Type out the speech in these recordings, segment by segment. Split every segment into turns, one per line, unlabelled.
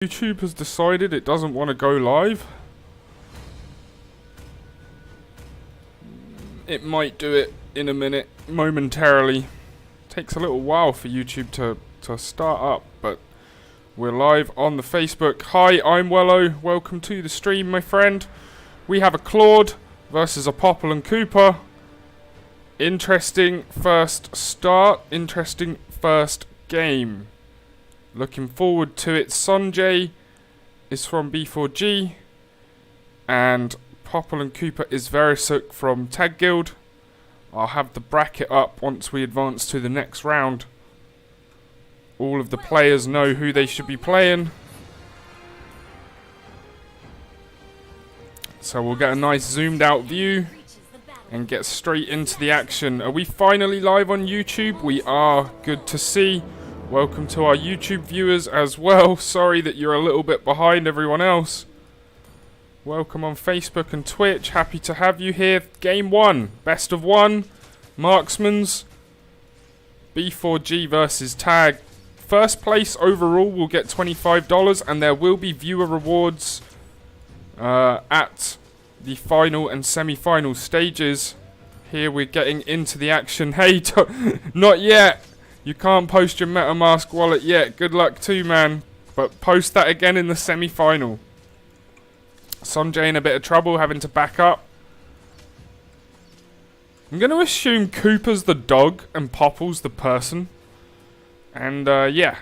YouTube has decided it doesn't want to go live. It might do it in a minute, momentarily. Takes a little while for YouTube to start up, but we're live on the Facebook. Hi, I'm Wello. Welcome to the stream, my friend. We have a Claude versus a Popple and Cooper. Interesting first start. Interesting first game. Looking forward to it. Sanjay is from B4G. And Popple and Cooper is Verisuk from TAGuild. I'll have the bracket up once we advance to the next round. All of the players know who they should be playing. So we'll get a nice zoomed out view and get straight into the action. Are we finally live on YouTube? We are. Good to see. Welcome to our YouTube viewers as well. Sorry that you're a little bit behind everyone else. Welcome on Facebook and Twitch. Happy to have you here. Game 1. Best of 1. Marksman's. B4G versus Tag. First place overall will get $25 and there will be viewer rewards at the final and semi-final stages. Here we're getting into the action. Hey, not yet. You can't post your MetaMask wallet yet. Good luck too, man. But post that again in the semi-final. Sanjay in a bit of trouble, having to back up. I'm going to assume Cooper's the dog and Popple's the person. And, yeah,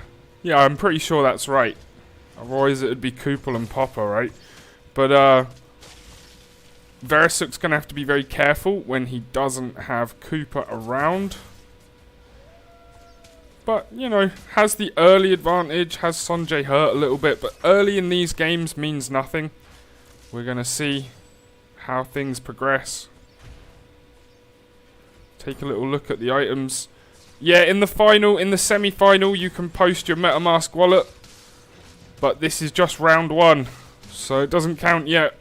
I'm pretty sure that's right. Otherwise it would be Cooper and Popper, right? But, Verisuk's going to have to be very careful when he doesn't have Cooper around. But, you know, has the early advantage, has Sanjay hurt a little bit, but early in these games means nothing. We're going to see how things progress. Take a little look at the items. Yeah, in the semi-final, you can post your MetaMask wallet. But this is just round 1, so it doesn't count yet.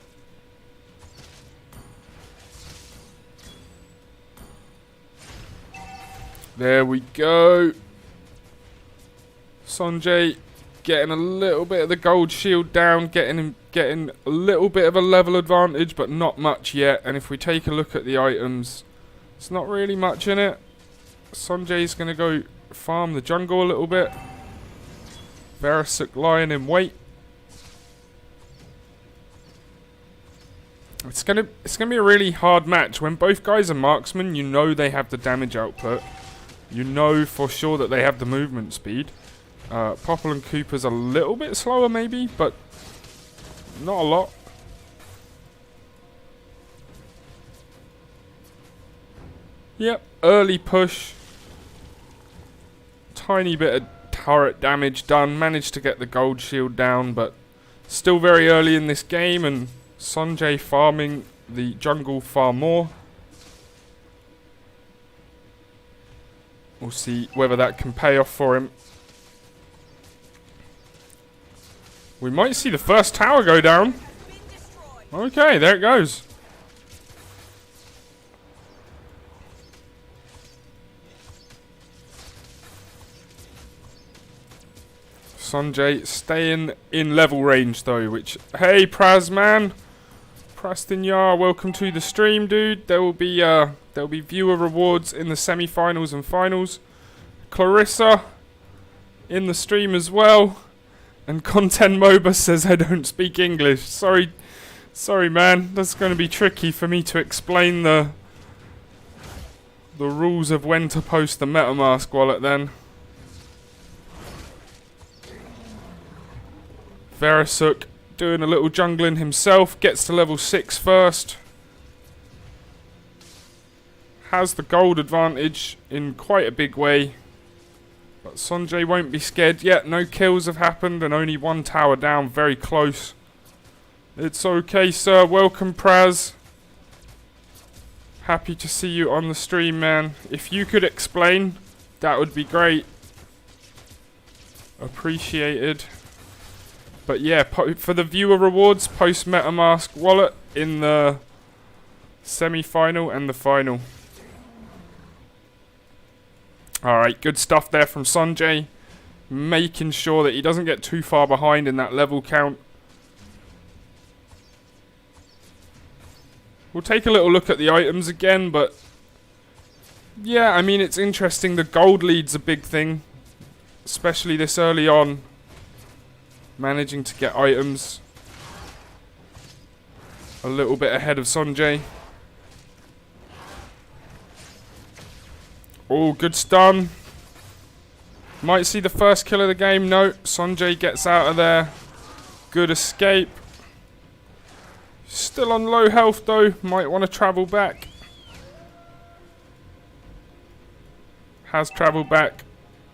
There we go. Sanjay getting a little bit of the gold shield down, getting a little bit of a level advantage, but not much yet. And if we take a look at the items, it's not really much in it. Sanjay's going to go farm the jungle a little bit. Verisuk lying in wait. It's gonna be a really hard match. When both guys are marksmen, you know they have the damage output. You know for sure that they have the movement speed. Popple and Cooper's a little bit slower maybe, but not a lot. Yep, early push. Tiny bit of turret damage done. Managed to get the gold shield down, but still very early in this game, and Sanjay farming the jungle far more. We'll see whether that can pay off for him. We might see the first tower go down. Okay, there it goes. Sanjay staying in level range though, which... Hey, Praz, man. Preston Yar, welcome to the stream, dude. There will be viewer rewards in the semi-finals and finals. Clarissa in the stream as well. And Content Moba says I don't speak English. Sorry, man. That's going to be tricky for me to explain the rules of when to post the MetaMask wallet then. Verisuk doing a little jungling himself. Gets to level 6 first. Has the gold advantage in quite a big way. But Sanjay won't be scared yet. No kills have happened and only one tower down. Very close. It's okay, sir. Welcome, Praz. Happy to see you on the stream, man. If you could explain, that would be great. Appreciated. But yeah, for the viewer rewards, post MetaMask wallet in the semi-final and the final. Alright, good stuff there from Sanjay. making sure that he doesn't get too far behind in that level count. We'll take a little look at the items again, but yeah, I mean, it's interesting. The gold lead's a big thing, especially this early on. Managing to get items a little bit ahead of Sanjay. Oh, good stun. Might see the first kill of the game. No, Sanjay gets out of there. Good escape. Still on low health though. Might want to travel back. Has travelled back.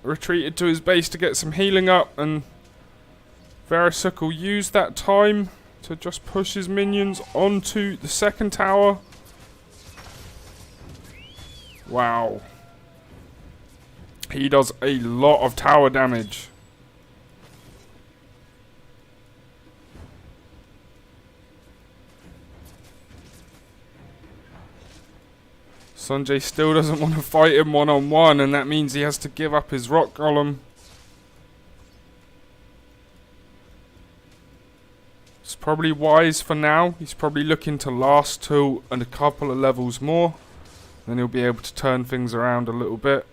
Retreated to his base to get some healing up, and Verisuk will use that time to just push his minions onto the second tower. Wow. He does a lot of tower damage. Sanjay still doesn't want to fight him one-on-one, and that means he has to give up his rock golem. It's probably wise for now. He's probably looking to last till a couple of levels more. Then he'll be able to turn things around a little bit.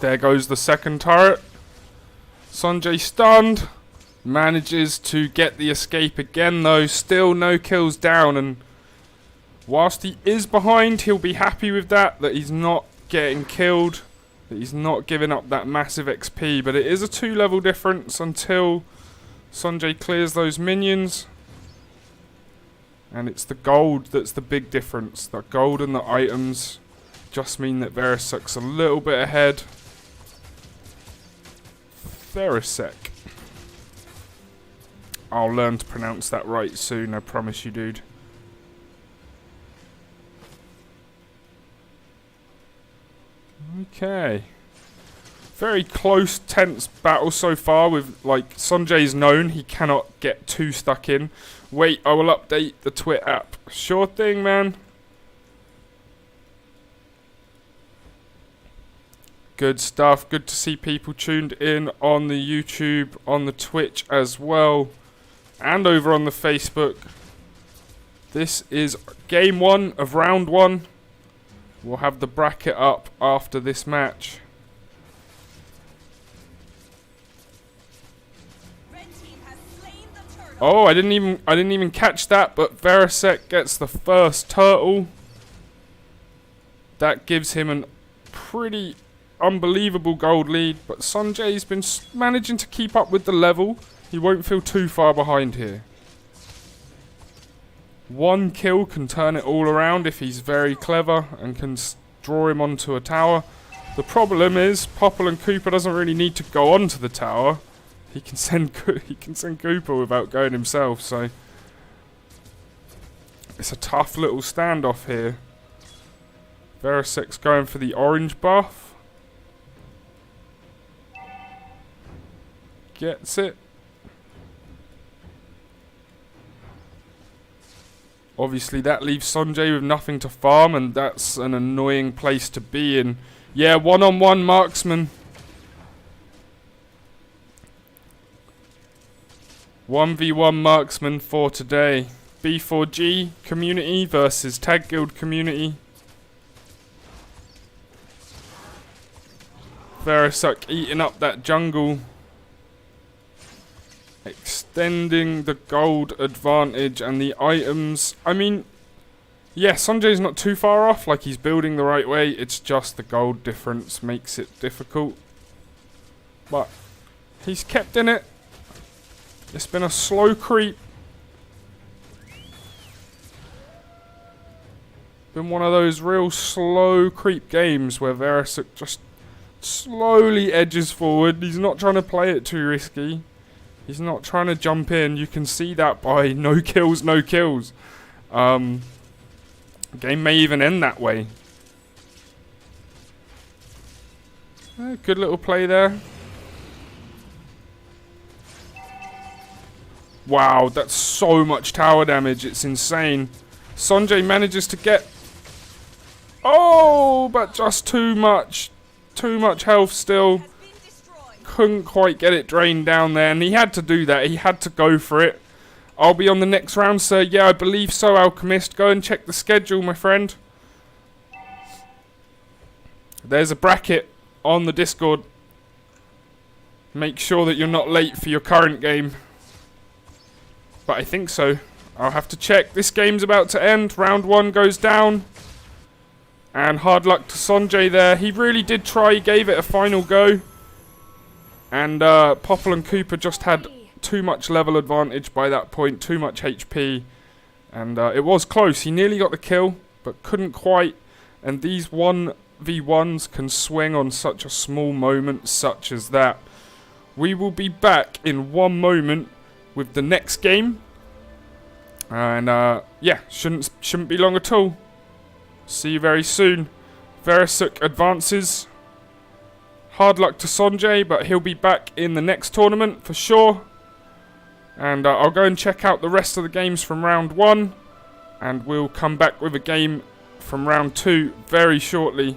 There goes the second turret. Sanjay stunned. Manages to get the escape again though. Still no kills down, and whilst he is behind, he'll be happy with that he's not getting killed, that he's not giving up that massive XP. But it is a 2-level difference until Sanjay clears those minions. And it's the gold that's the big difference. The gold and the items just mean that Verisuk's a little bit ahead. Verisuk. I'll learn to pronounce that right soon, I promise you, dude. Okay. Very close, tense battle so far with, like, Sanjay's known he cannot get too stuck in. Wait, I will update the Twit app. Sure thing, man. Good stuff. Good to see people tuned in on the YouTube, on the Twitch as well, and over on the Facebook. This is game 1 of round 1. We'll have the bracket up after this match. Oh, I didn't even catch that, but Verisuk gets the first turtle. That gives him a pretty unbelievable gold lead, but Sanjay's been managing to keep up with the level. He won't feel too far behind here. 1 kill can turn it all around if he's very clever and can draw him onto a tower. The problem is Popple and Cooper doesn't really need to go onto the tower. He can send Cooper without going himself, so it's a tough little standoff here. Verisuk's going for the orange buff. Gets it. Obviously that leaves Sanjay with nothing to farm, and that's an annoying place to be in. Yeah, one-on-one marksman. 1v1 marksman for today. B4G community versus TAGguild community. Verisuk eating up that jungle. Extending the gold advantage and the items. I mean, yeah, Sanjay's not too far off. Like, he's building the right way. It's just the gold difference makes it difficult. But he's kept in it. It's been a slow creep. Been one of those real slow creep games where Verisuk just slowly edges forward. He's not trying to play it too risky. He's not trying to jump in. You can see that by no kills, no kills. The game may even end that way. Good little play there. Wow, that's so much tower damage. It's insane. Sanjay manages to get... Oh, but just too much. Too much health still. Couldn't quite get it drained down there. And he had to do that. He had to go for it. I'll be on the next round, sir. Yeah, I believe so, Alchemist. Go and check the schedule, my friend. There's a bracket on the Discord. Make sure that you're not late for your current game. But I think so. I'll have to check. This game's about to end. Round 1 goes down. And hard luck to Sanjay there. He really did try. He gave it a final go. And Popple and Cooper just had too much level advantage by that point. Too much HP. And it was close. He nearly got the kill, but couldn't quite. And these 1v1s can swing on such a small moment such as that. We will be back in one moment with the next game. And yeah, shouldn't be long at all. See you very soon. Verisuk advances. Hard luck to Sanjay, but he'll be back in the next tournament for sure. And I'll go and check out the rest of the games from round 1. And we'll come back with a game from round 2 very shortly.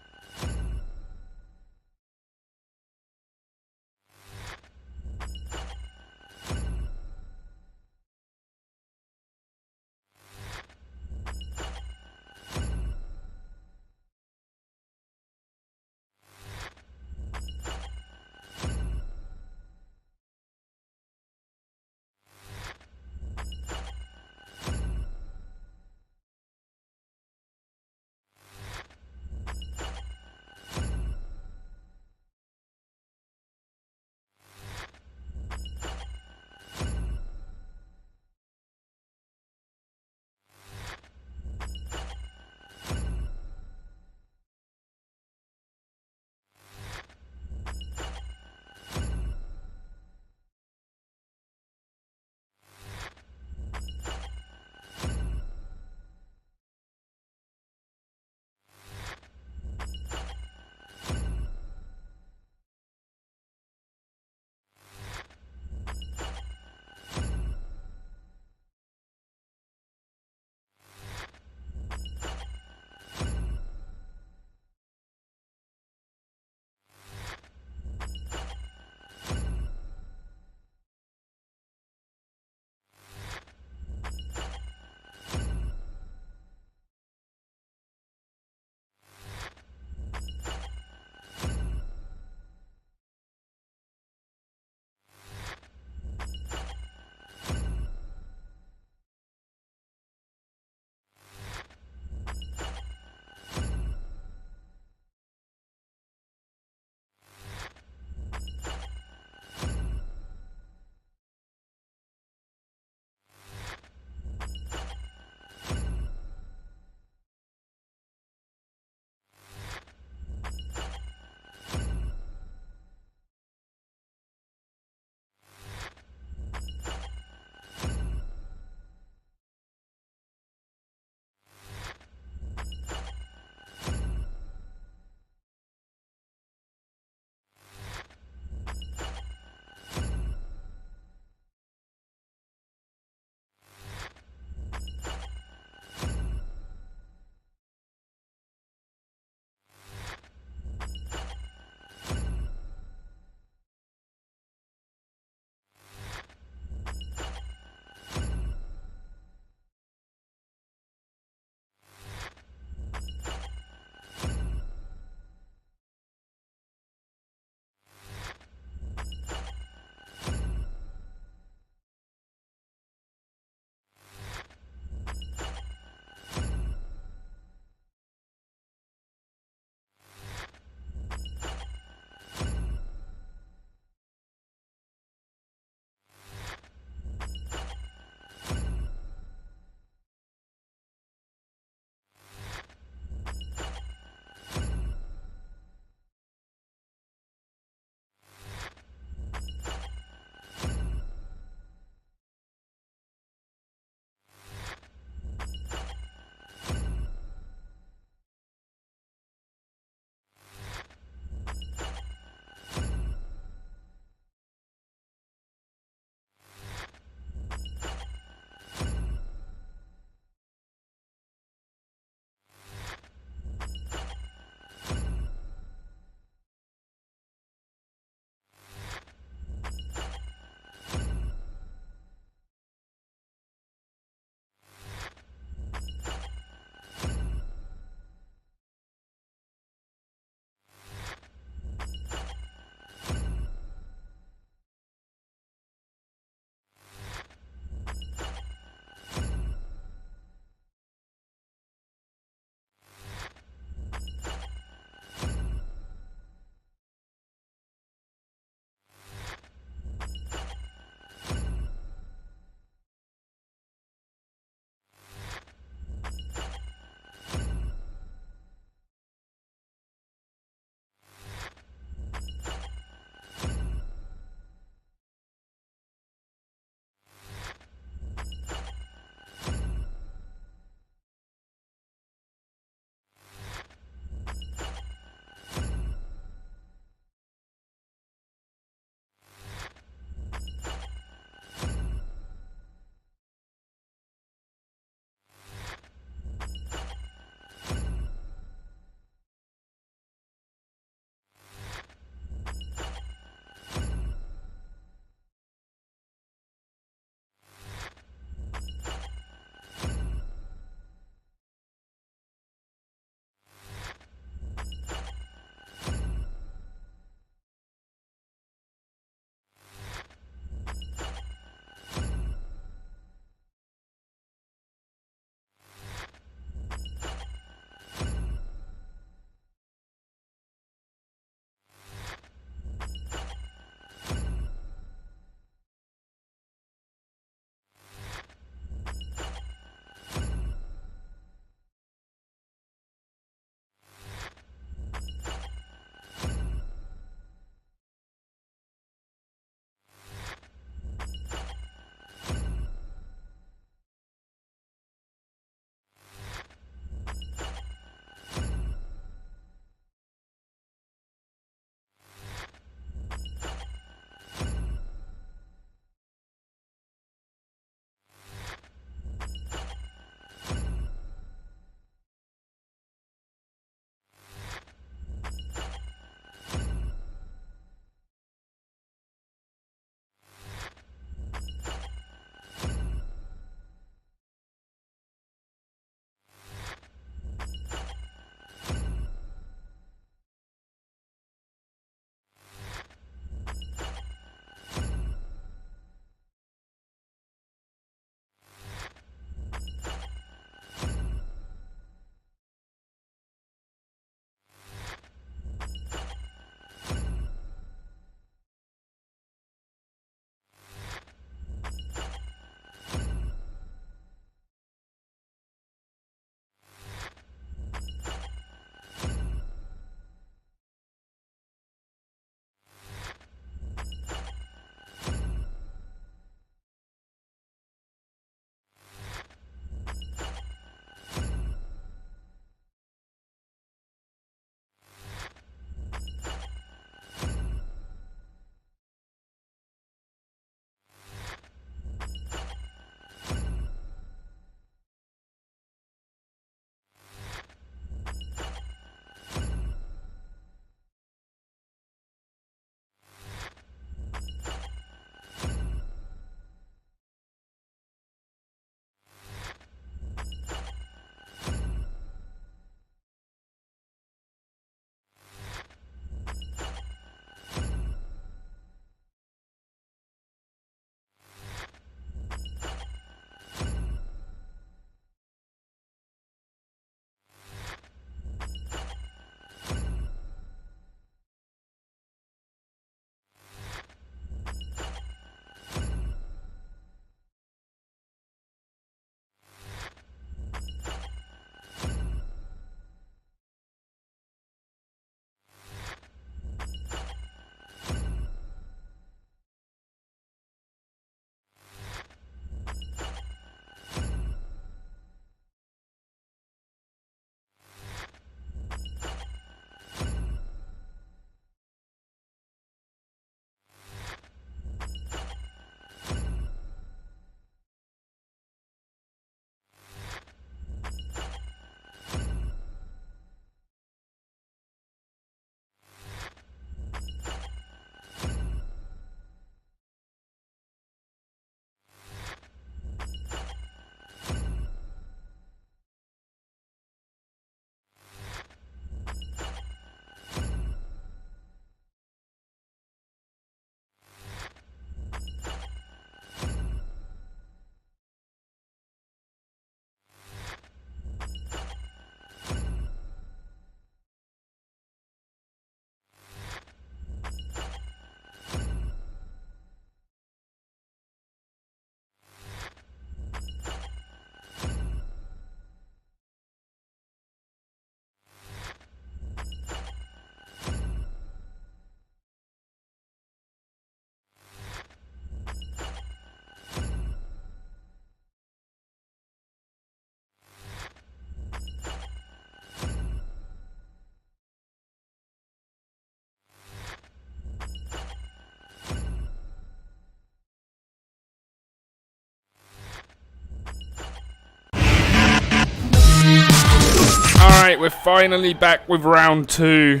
Alright, we're finally back with round 2.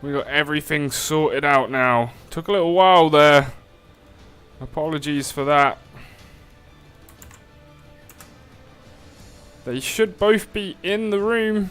We got everything sorted out now. Took a little while there. Apologies for that. They should both be in the room.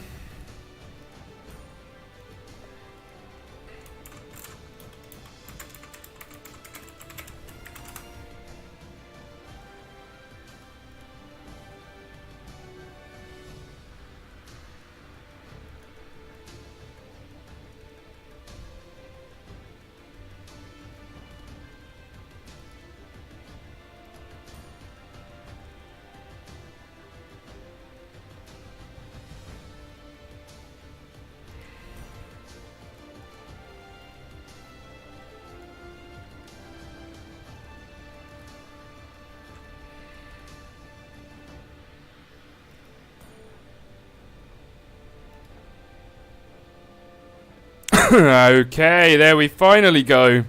Okay, there we finally go.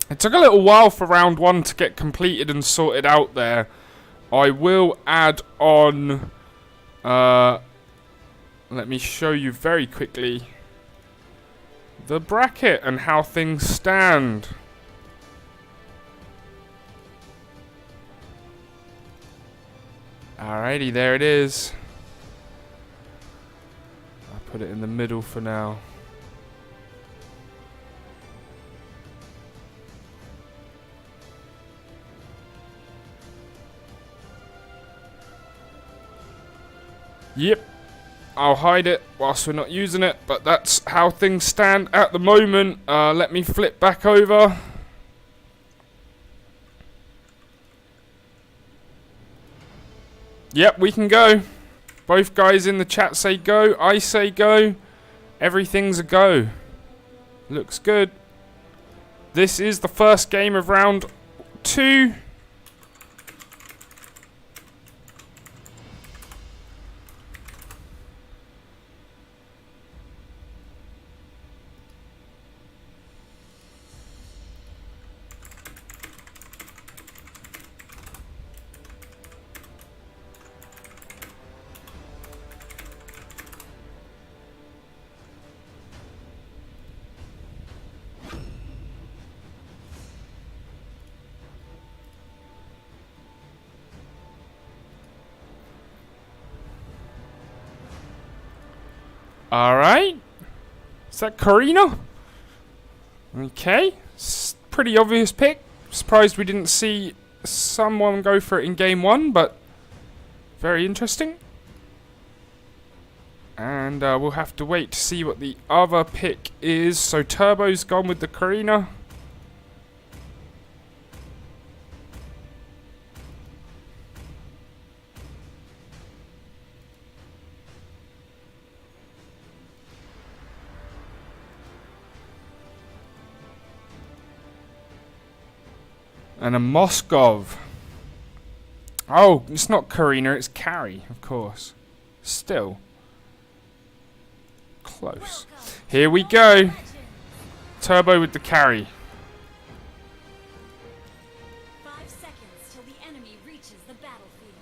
It took a little while for round 1 to get completed and sorted out there. I will add on... let me show you very quickly the bracket and how things stand. Alrighty, there it is. I'll put it in the middle for now. Yep, I'll hide it whilst we're not using it, but that's how things stand at the moment. Let me flip back over. Yep, we can go. Both guys in the chat say go, I say go. Everything's a go. Looks good. This is the first game of round 2. Alright. Is that Karina? Okay. Pretty obvious pick. Surprised we didn't see someone go for it in game 1, but very interesting. And we'll have to wait to see what the other pick is. So Turbo's gone with the Karina. And a Moskov. Oh, it's not Karina, it's Carrie, of course. Still. Close. Here we go. Turbo with the carry.
5 seconds till the enemy reaches the battlefield.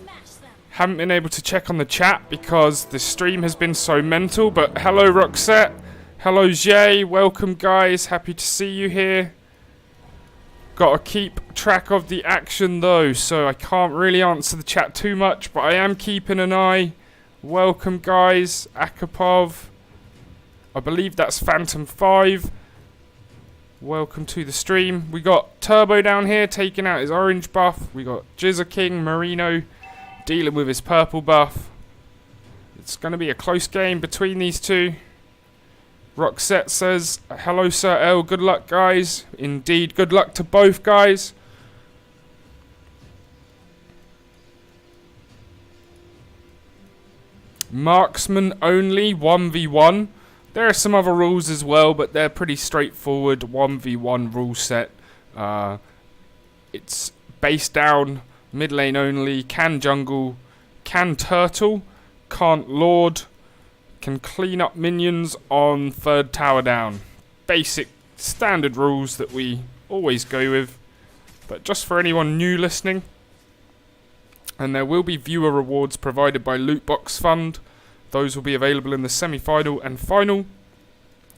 Smash them.
Haven't been able to check on the chat because the stream has been so mental, but hello Roxette. Hello Jay. Welcome guys. Happy to see you here. Got to keep track of the action though, so I can't really answer the chat too much, but I am keeping an eye. Welcome guys, Akapov. I believe that's Phantom 5. Welcome to the stream. We got Turbo down here taking out his orange buff. We got Jizza King, Marino dealing with his purple buff. It's going to be a close game between these two. Roxette says, hello Sir L, good luck guys. Indeed, good luck to both guys. Marksman only, 1v1. There are some other rules as well, but they're pretty straightforward 1v1 rule set. It's base down, mid lane only, can jungle, can turtle, can't lord, can clean up minions on third tower down. Basic standard rules that we always go with, but just for anyone new listening. And there will be viewer rewards provided by Lootbox Fund. Those will be available in the semi-final and final.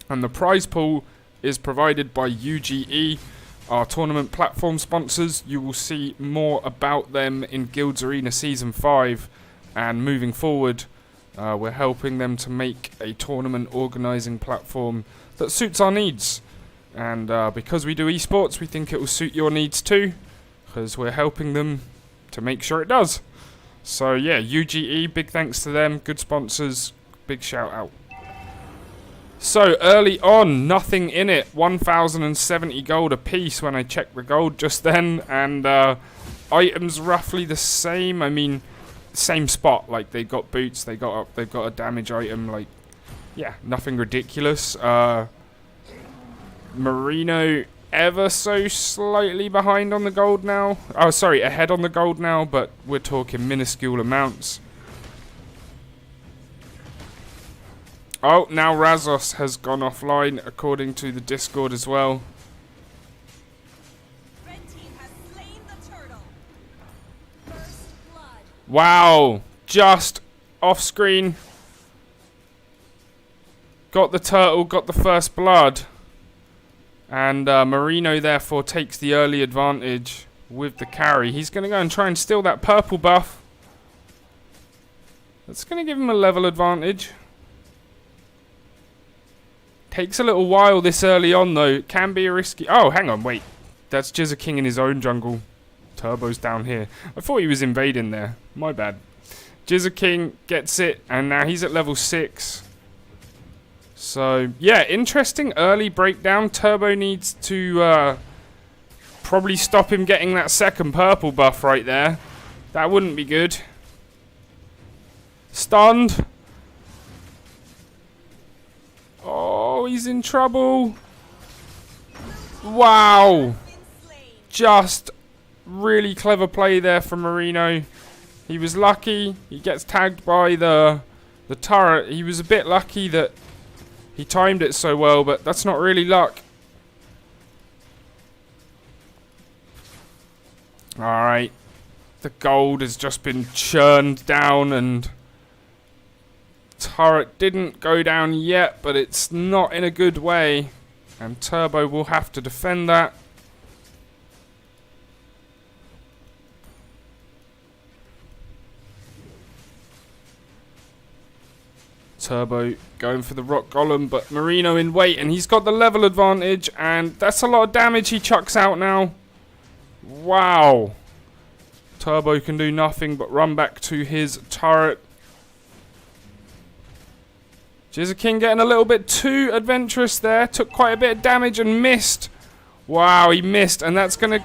And the prize pool is provided by UGE, our tournament platform sponsors. You will see more about them in Guilds Arena Season 5. And moving forward, we're helping them to make a tournament organising platform that suits our needs. And because we do esports, we think it will suit your needs too, because we're helping them to make sure it does. So yeah, UGE, big thanks to them, good sponsors, big shout out. So early on, nothing in it, 1,070 gold a piece when I checked the gold just then, and items roughly the same. I mean, same spot, like they got boots, they've got a damage item, like, yeah, nothing ridiculous. Merino ever so slightly behind on the gold now. Oh, sorry, ahead on the gold now, but we're talking minuscule amounts. Oh, now Razos has gone offline, according to the Discord as well.
Red team has slain the turtle. First blood.
Wow, just off screen. Got the turtle, got the first blood. And Merino therefore takes the early advantage with the carry. He's going to go and try and steal that purple buff. That's going to give him a level advantage. Takes a little while this early on though. It can be a risky... Oh, hang on, wait. That's Jizza King in his own jungle. Turbo's down here. I thought he was invading there. My bad. Jizza King gets it, and now he's at level 6. So, yeah, interesting early breakdown. Turbo needs to probably stop him getting that second purple buff right there. That wouldn't be good. Stunned. Oh, he's in trouble. Wow. Just really clever play there from Merino. He was lucky. He gets tagged by the turret. He was a bit lucky that he timed it so well, but that's not really luck. Alright. The gold has just been churned down, and turret didn't go down yet, but it's not in a good way. And Turbo will have to defend that. Turbo going for the rock golem, but Merino in wait, and he's got the level advantage, and that's a lot of damage he chucks out now. Wow. Turbo can do nothing but run back to his turret. Jizza King getting a little bit too adventurous there. Took quite a bit of damage and missed. Wow, he missed, and that's gonna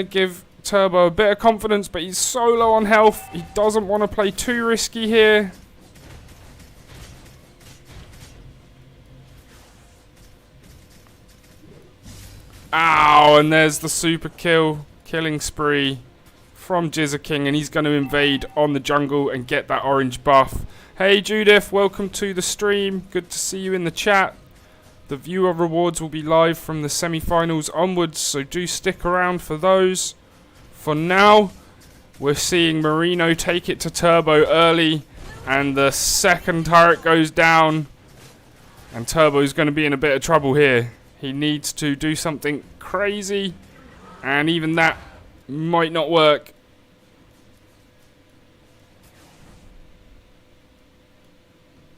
give Turbo a bit of confidence, but he's so low on health. He doesn't want to play too risky here. Ow, and there's the super killing spree from Jizza King, and he's going to invade on the jungle and get that orange buff. Hey Judith, welcome to the stream. Good to see you in the chat. The viewer rewards will be live from the semi-finals onwards, so do stick around for those. For now, we're seeing Merino take it to Turbo early, and the second turret goes down, and Turbo's going to be in a bit of trouble here. He needs to do something crazy, and even that might not work.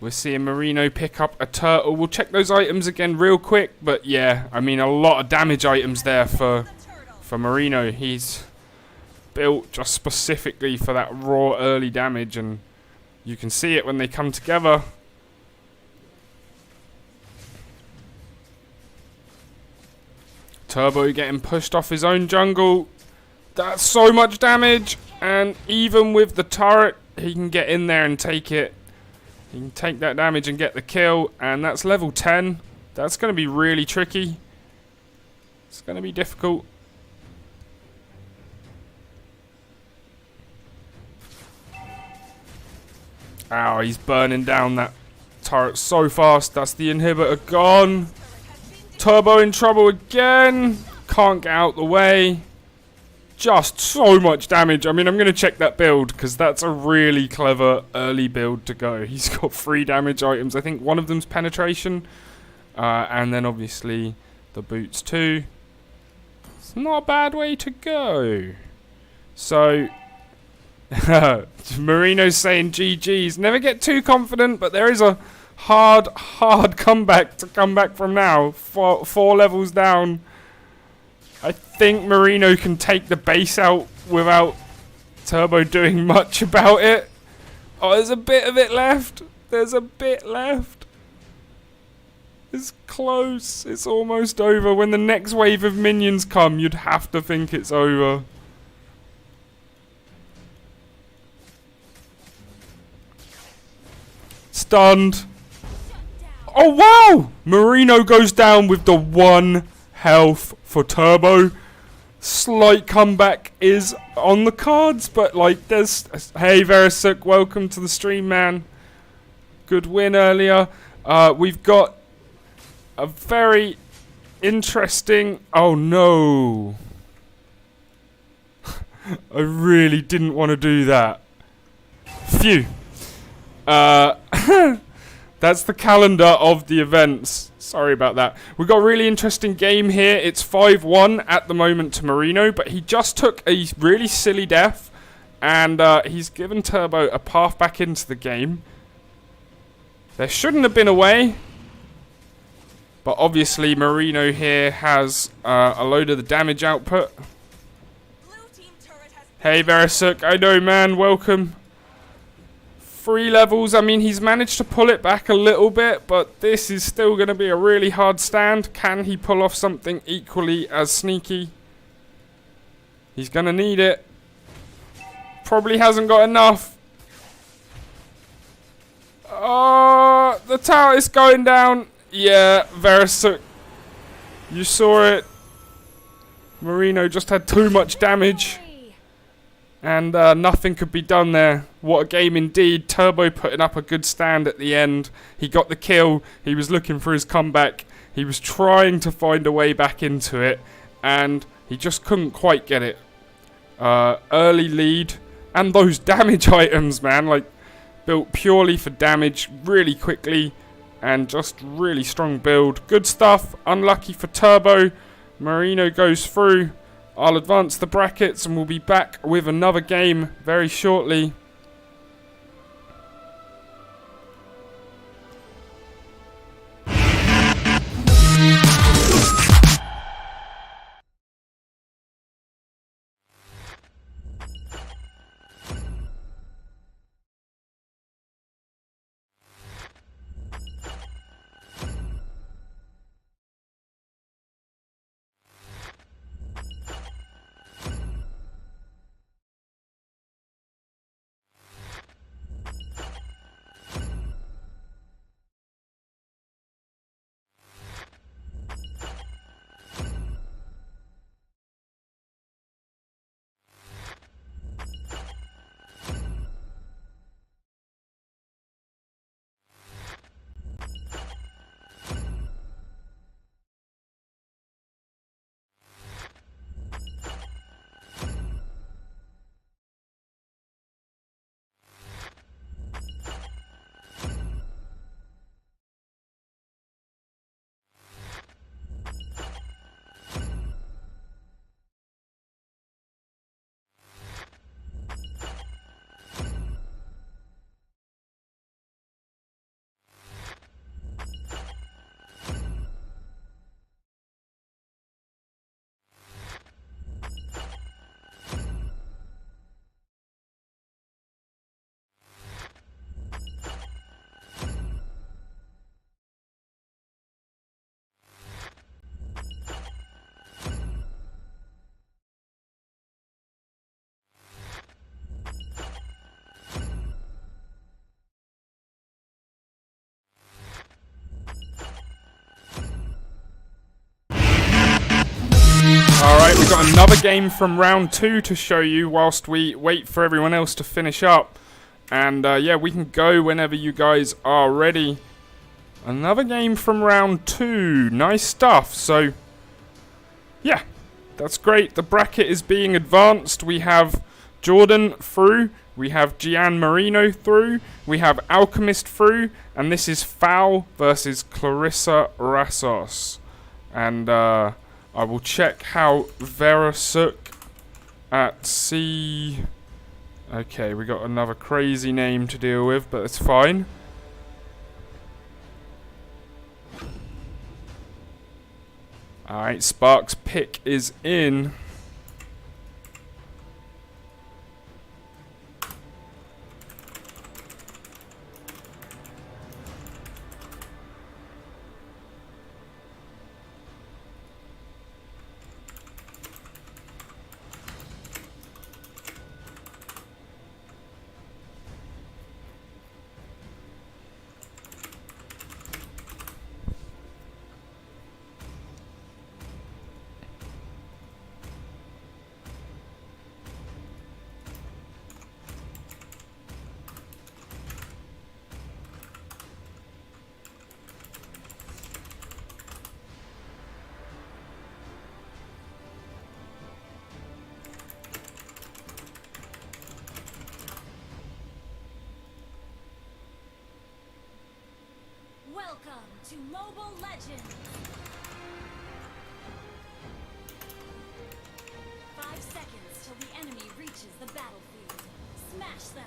We're seeing Merino pick up a turtle. We'll check those items again real quick, but yeah, I mean, a lot of damage items there for Merino. He's built just specifically for that raw early damage, and you can see it when they come together. Turbo getting pushed off his own jungle. That's so much damage, and even with the turret, he can get in there and take it. He can take that damage and get the kill, and that's level 10. That's going to be really tricky. It's going to be difficult. Ow, he's burning down that turret so fast. That's the inhibitor gone. Turbo in trouble again. Can't get out the way. just so much damage. I mean, I'm going to check that build because that's a really clever early build to go. He's got 3 damage items. I think one of them's penetration. And then obviously the boots too. It's not a bad way to go. So, Marino's saying GG's. Never get too confident, but there is a hard comeback to come back from now. 4 levels down. I think Marino can take the base out without Turbo doing much about it. Oh, there's a bit of it left. There's a bit left. It's close. It's almost over. When the next wave of minions come, you'd have to think it's over. Stunned. Oh, wow! Marino goes down with the 1 health for Turbo. Slight comeback is on the cards, but like there's... Hey, Verisuk, welcome to the stream, man. Good win earlier. We've got a very interesting... Oh, no. I really didn't want to do that. Phew. That's the calendar of the events. Sorry about that. We've got a really interesting game here. It's 5-1 at the moment to Marino, but he just took a really silly death, and he's given Turbo a path back into the game. There shouldn't have been a way, but obviously Marino here has a load of the damage output. Hey Verisuk, I know, man, welcome. 3 levels. I mean, he's managed to pull it back a little bit, but this is still going to be a really hard stand. Can he pull off something equally as sneaky? He's going to need it. Probably hasn't got enough. Oh, the tower is going down. Yeah, Verisuk. You saw it. Marino just had too much damage. And nothing could be done there. What a game indeed. Turbo putting up a good stand at the end. He got the kill. He was looking for his comeback. He was trying to find a way back into it. And he just couldn't quite get it. Early lead. And those damage items, man. Like, built purely for damage really quickly. And just really strong build. Good stuff. Unlucky for Turbo. Marino goes through. I'll advance the brackets and we'll be back with another game very shortly. Alright, we've got another game from round 2 to show you whilst we wait for everyone else to finish up. And yeah, we can go whenever you guys are ready. Another game from round 2. Nice stuff. So, yeah. That's great. The bracket is being advanced. We have Jordan through. We have Gian Marino through. We have Alchemist through. And this is Foul versus Clarissa Rassos. And I will check how Verasuk at C... Okay, we got another crazy name to deal with, but it's fine. Alright, Spark's pick is in.
Welcome to Mobile Legends! 5 seconds till the enemy reaches the battlefield. Smash them!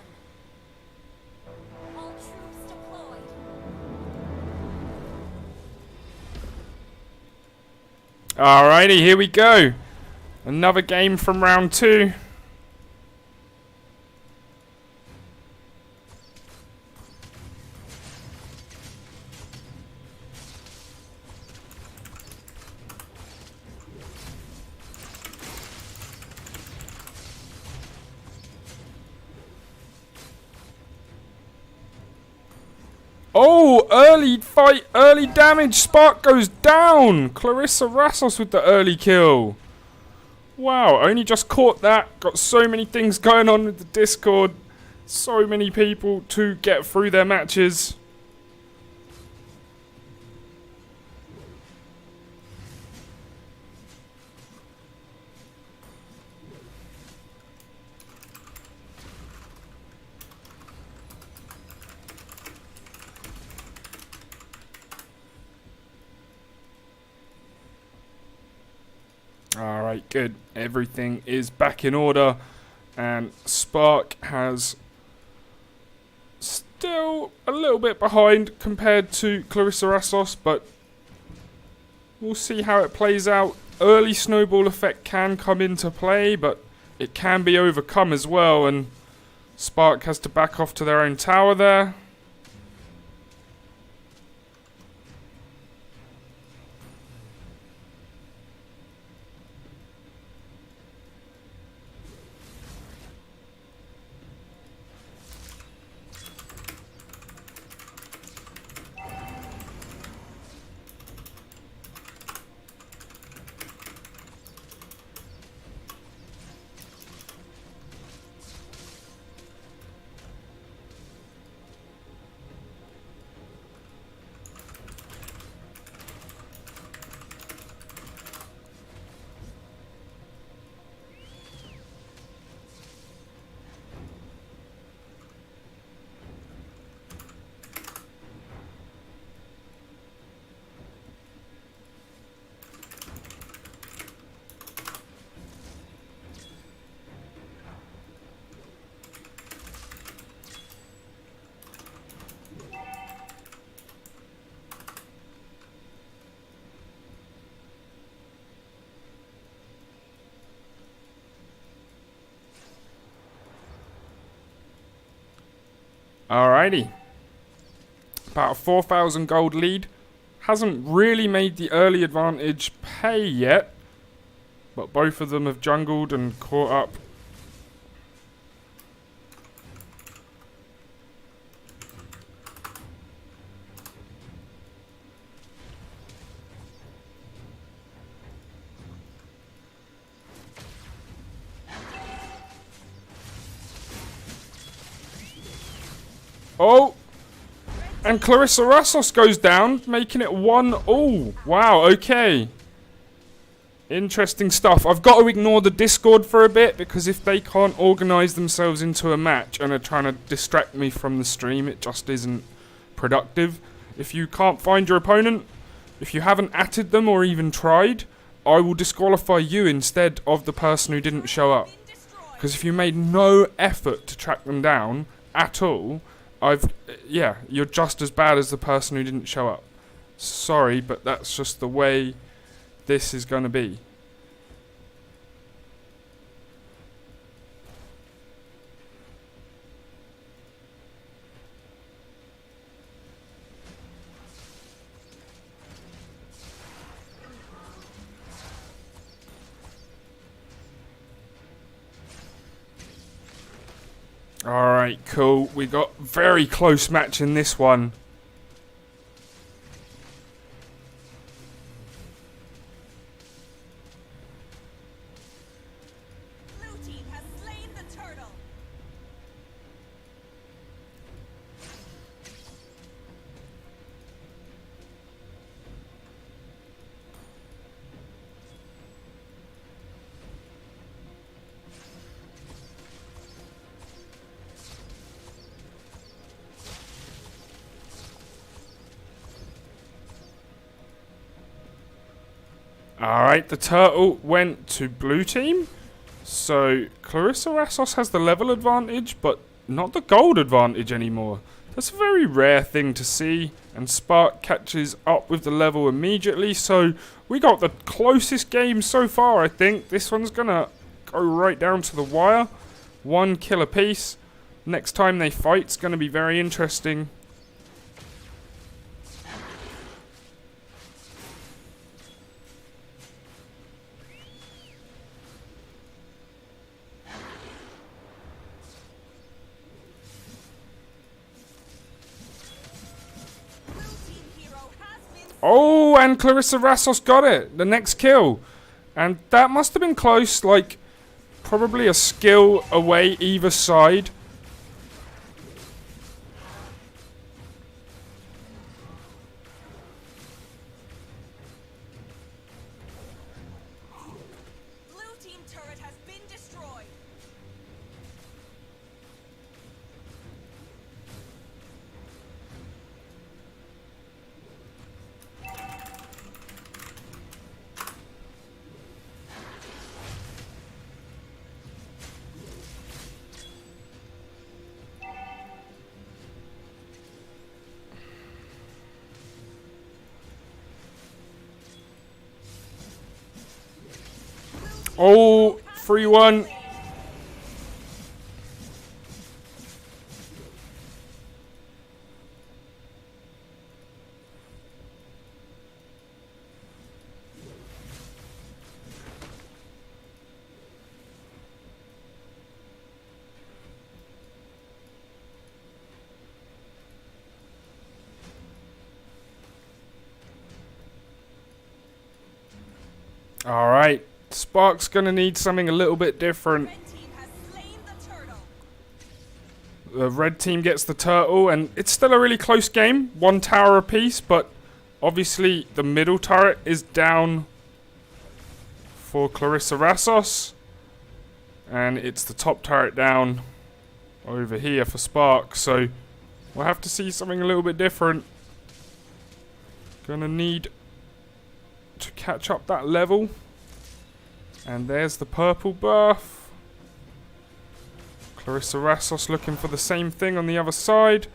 All troops deployed.
Alrighty, here we go. Another game from round 2. Oh, early fight, early damage. Spark goes down. Clarissa Rassos with the early kill. Wow, only just caught that. Got so many things going on with the Discord. So many people to get through their matches. Alright, good. Everything is back in order. And Spark has still a little bit behind compared to Clarissa Rassos, but we'll see how it plays out. Early snowball effect can come into play, but it can be overcome as well, and Spark has to back off to their own tower there. Alrighty. About a 4,000 gold lead. Hasn't really made the early advantage pay yet, but both of them have jungled and caught up. Oh! And Clarissa Rassos goes down, making it 1-all. Wow, okay. Interesting stuff. I've got to ignore the Discord for a bit, because if they can't organise themselves into a match and are trying to distract me from the stream, it just isn't productive. If you can't find your opponent, if you haven't atted them or even tried, I will disqualify you instead of the person who didn't show up. Because if you made no effort to track them down at all, you're just as bad as the person who didn't show up. Sorry, but that's just the way this is going to be. Alright, cool. We got very close match in this one.
Blue team has slain the turtle.
Alright, the turtle went to blue team. So, Clarissa Rassos has the level advantage, but not the gold advantage anymore. That's a very rare thing to see, and Spark catches up with the level immediately. So, we got the closest game so far, I think. This one's gonna go right down to the wire. 1 kill apiece. Next time they fight's gonna be very interesting. Oh, and Clarissa Rassos got it. The next kill. And that must have been close, like, probably a skill away either side.
Blue team turret has been destroyed.
Oh, 3-1. All right. Spark's gonna need something a little bit different.
Red team has slain the turtle.
The red team gets the turtle, and it's still a really close game. 1 tower apiece, but obviously the middle turret is down for Clarissa Rassos. And it's the top turret down over here for Spark. So we'll have to see something a little bit different. Gonna need to catch up that level. And there's the purple buff. Clarissa Rassos looking for the same thing on the other side.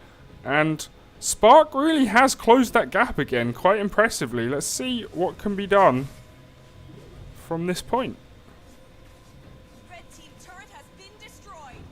And Spark really has closed that gap again quite impressively. Let's see what can be done from this point.
Red team turret has been destroyed.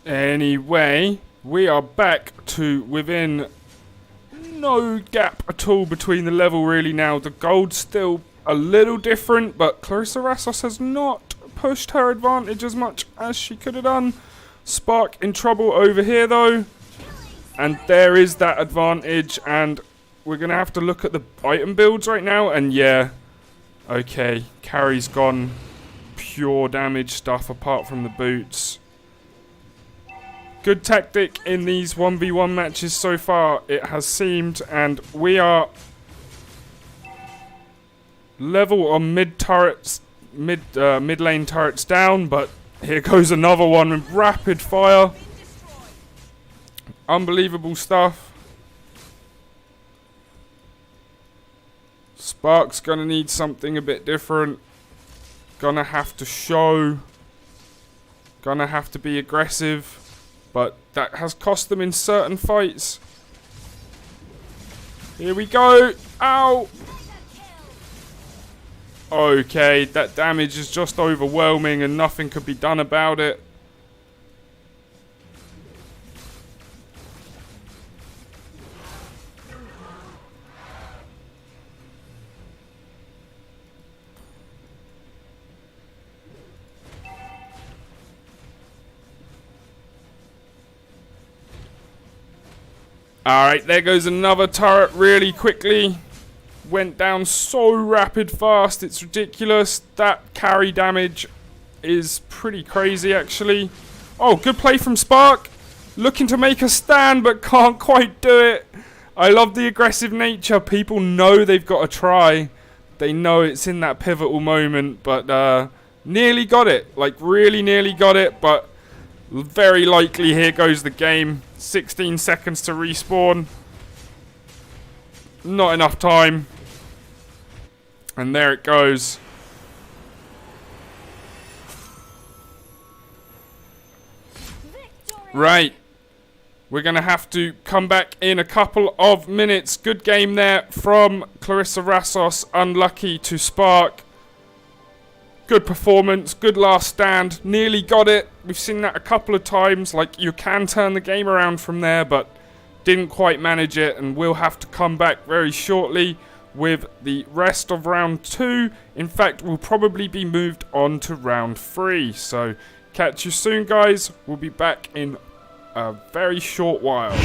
Anyway, we are back to within no gap at all between the level really now. The gold's still a little different, but Clarissa Rassos has not pushed her advantage as much as she could have done. Spark in trouble over here though. And there is that advantage, and we're going to have to look at the item builds right now, and yeah, okay, carry's gone pure damage stuff apart from the boots. Good tactic in these 1v1 matches so far, it has seemed, and we are level on mid turrets, mid lane turrets down, but here goes another one with rapid fire. Unbelievable stuff. Spark's gonna need something a bit different. Gonna have to show. Gonna have to be aggressive. But that has cost them in certain fights. Here we go. Ow! Okay, that damage is just overwhelming and nothing could be done about it. Alright, there goes another turret really quickly. Went down so rapid fast, it's ridiculous. That carry damage is pretty crazy actually. Oh, good play from Spark. Looking to make a stand but can't quite do it. I love the aggressive nature. People know they've got to try. They know it's in that pivotal moment, but nearly got it. Like really nearly got it, but very likely here goes the game. 16 seconds to respawn. Not enough time. And there it goes. Right. We're going to have to come back in a couple of minutes. Good game there from Clarissa Rassos. Unlucky to Spark. Good performance, good last stand, nearly got it. We've seen that a couple of times, like you can turn the game around from there, but didn't quite manage it, and we'll have to come back very shortly with the rest of round 2. In fact, we'll probably be moved on to round 3, so catch you soon guys. We'll be back in a very short while.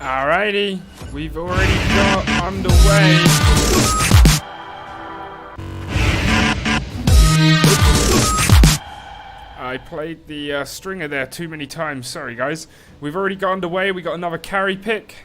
Alrighty, we've already got underway. I played the stringer there too many times, sorry guys. We've already got underway, we got another carry pick.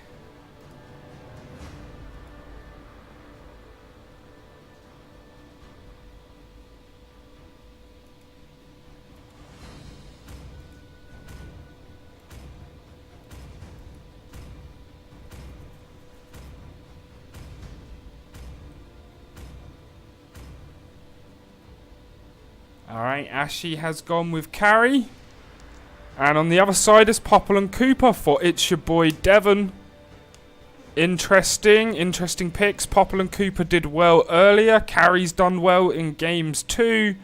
Alright, Ashy has gone with carry. And on the other side is Popple and Cooper for It's Your Boy Devon. Interesting picks. Popple and Cooper did well earlier. Carry's done well in games 2.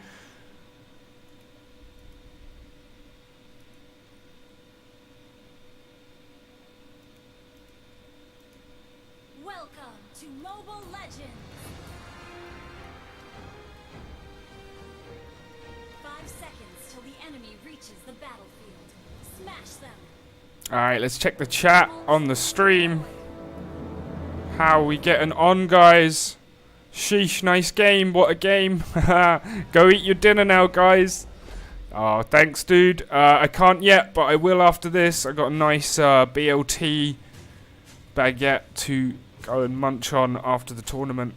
Welcome to Mobile Legends. 5 seconds till the enemy reaches the battlefield. Smash them.
Alright, let's check the chat on the stream. How are we getting on, guys? Sheesh, nice game. What a game. Go eat your dinner now, guys. Oh, thanks, dude. I can't yet, but I will after this. I got a nice BLT baguette to go and munch on after the tournament.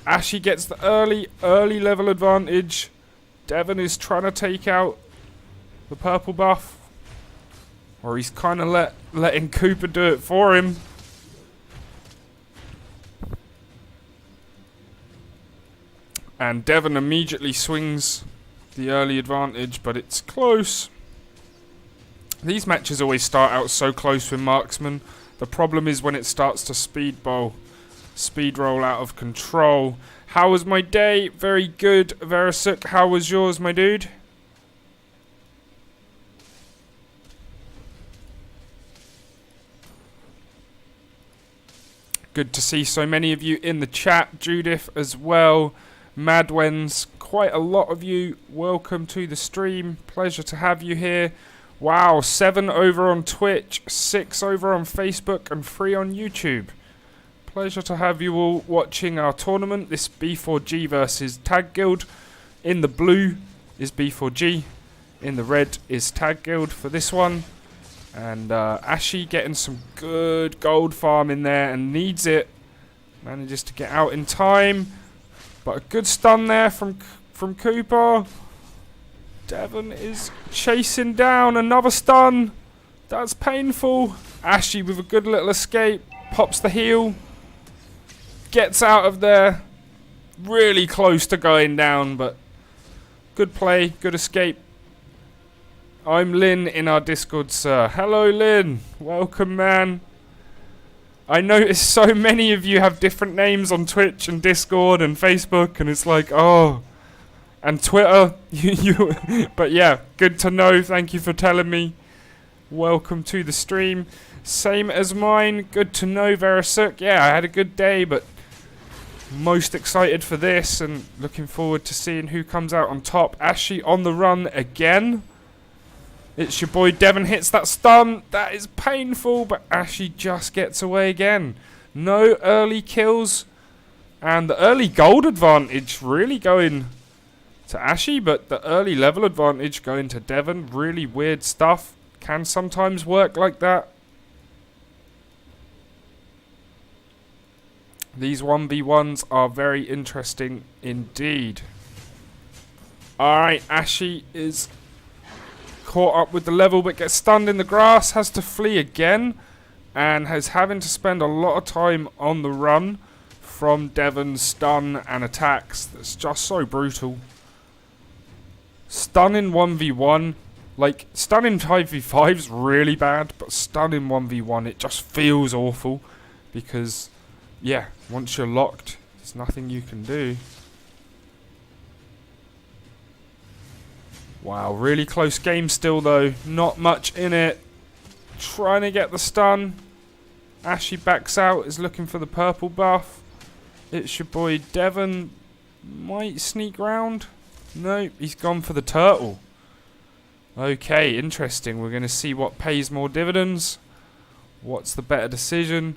Ashy gets the early level advantage. Devon is trying to take out the purple buff. Or he's kind of letting Cooper do it for him. And Devon immediately swings the early advantage, but it's close. These matches always start out so close with marksman. The problem is when it starts to speed roll out of control. How was my day? Very good, Verasuk. How was yours, my dude? Good to see so many of you in the chat. Judith as well. Madwens, quite a lot of you. Welcome to the stream. Pleasure to have you here. Wow, 7 over on Twitch, 6 over on Facebook, and 3 on YouTube. Pleasure to have you all watching our tournament. This B4G versus TAGuild. In the blue is B4G. In the red is TAGuild for this one. And Ashy getting some good gold farm in there and needs it. Manages to get out in time. But a good stun there from Cooper. Devon is chasing down another stun. That's painful. Ashy with a good little escape. Pops the heal. Gets out of there. Really close to going down, but good play, good escape. I'm Lynn in our Discord, sir. Hello, Lynn. Welcome, man. I noticed so many of you have different names on Twitch and Discord and Facebook, and it's like, oh, and Twitter. But yeah, good to know. Thank you for telling me. Welcome to the stream. Same as mine. Good to know, Verasuk. Yeah, I had a good day, but most excited for this and looking forward to seeing who comes out on top. Ashy on the run again. It's your boy Devon hits that stun. That is painful, but Ashy just gets away again. No early kills. And the early gold advantage really going to Ashy, but the early level advantage going to Devon. Really weird stuff. Can sometimes work like that. These 1v1s are very interesting indeed. Alright, Ashy is caught up with the level but gets stunned in the grass, has to flee again, and is having to spend a lot of time on the run from Devon's stun and attacks. That's just so brutal. Stun in 1v1, like stun in 5v5 is really bad, but stun in 1v1 it just feels awful because, yeah, once you're locked, there's nothing you can do. Wow, really close game still though. Not much in it. Trying to get the stun. Ashy backs out, is looking for the purple buff. It's your boy Devon. Might sneak round. No, he's gone for the turtle. Okay, interesting. We're going to see what pays more dividends. What's the better decision?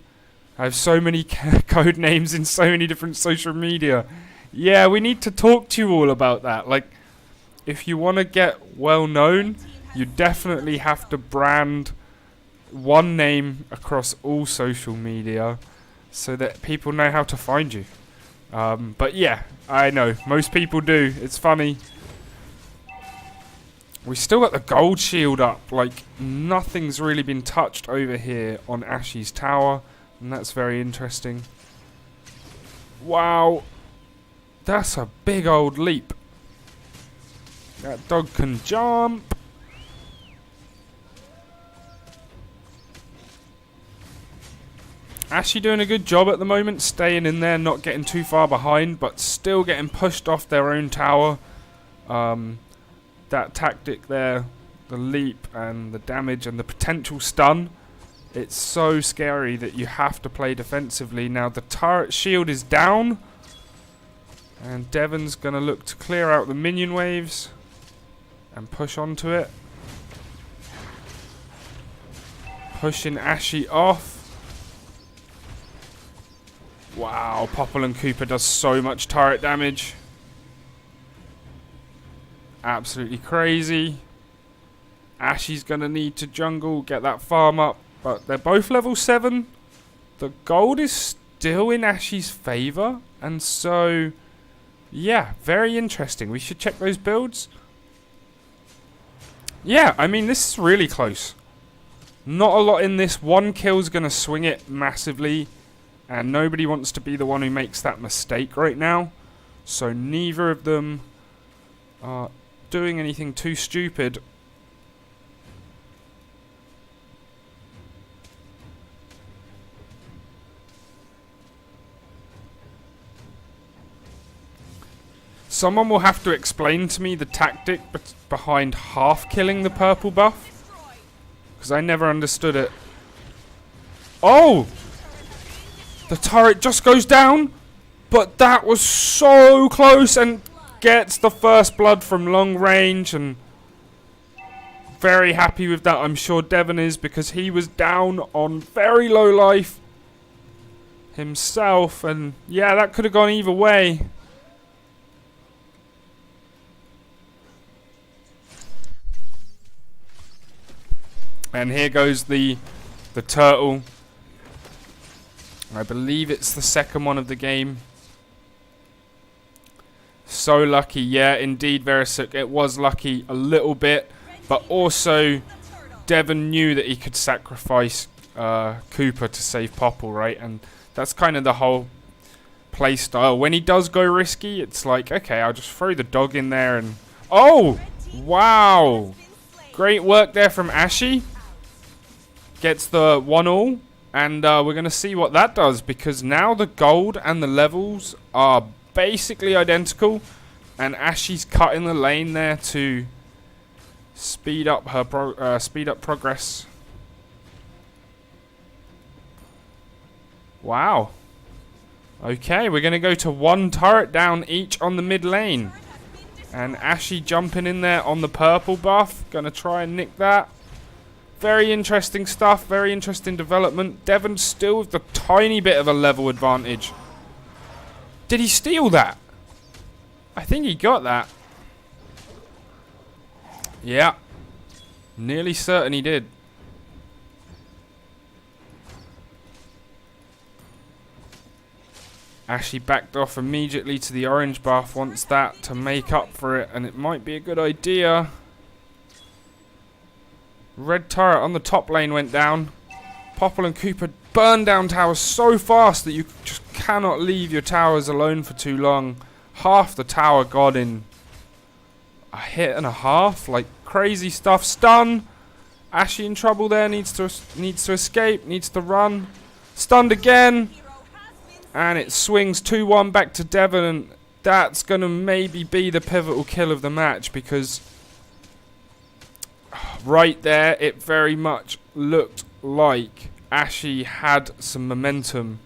I have so many code names in so many different social media. Yeah, we need to talk to you all about that. Like, if you want to get well known, you definitely have to brand one name across all social media so that people know how to find you. But yeah, I know, most people do. It's funny. We still got the gold shield up. Like, nothing's really been touched over here on Ashy's tower. And that's very interesting. Wow. That's a big old leap. That dog can jump. Ashy doing a good job at the moment, staying in there, not getting too far behind, but still getting pushed off their own tower. That tactic there, the leap and the damage and the potential stun, it's so scary that you have to play defensively. Now the turret shield is down, and Devon's going to look to clear out the minion waves and push onto it. Pushing Ashy off. Wow, Popple and Cooper does so much turret damage. Absolutely crazy. Ashy's going to need to jungle, get that farm up. But they're both level 7. The gold is still in Ashy's favour. And so, yeah, very interesting. We should check those builds. Yeah, I mean, this is really close. Not a lot in this. One kill's going to swing it massively. And nobody wants to be the one who makes that mistake right now. So neither of them are doing anything too stupid. Someone will have to explain to me the tactic behind half killing the purple buff, because I never understood it. Oh! The turret just goes down, but that was so close, and gets the first blood from long range, and very happy with that. I'm sure Devon is, because he was down on very low life himself, and yeah, that could have gone either way. And here goes the turtle. I believe it's the second one of the game. So lucky. Yeah, indeed, Verisuk. It was lucky a little bit. But also, Devon knew that he could sacrifice Cooper to save Popple, right? And that's kind of the whole play style. When he does go risky, it's like, okay, I'll just throw the dog in there and... Oh! Wow! Great work there from Ashy. Gets the 1-all. And we're going to see what that does, because now the gold and the levels are basically identical. And Ashy's cutting the lane there to speed up her progress. Wow. Okay, we're going to go to 1 turret down each on the mid lane. And Ashy jumping in there on the purple buff. Going to try and nick that. Very interesting stuff. Very interesting development. Devon still with the tiny bit of a level advantage. Did he steal that? I think he got that. Yeah. Nearly certain he did. Ashy backed off immediately to the orange buff. Wants that to make up for it. And it might be a good idea. Red turret on the top lane went down. Popple and Cooper burn down towers so fast that you just cannot leave your towers alone for too long. Half the tower got in a hit and a half. Like crazy stuff. Stun. Ashy in trouble there. Needs to escape. Needs to run. Stunned again. And it swings 2-1 back to Devon. And that's going to maybe be the pivotal kill of the match, because... right there, it very much looked like Ashy had some momentum.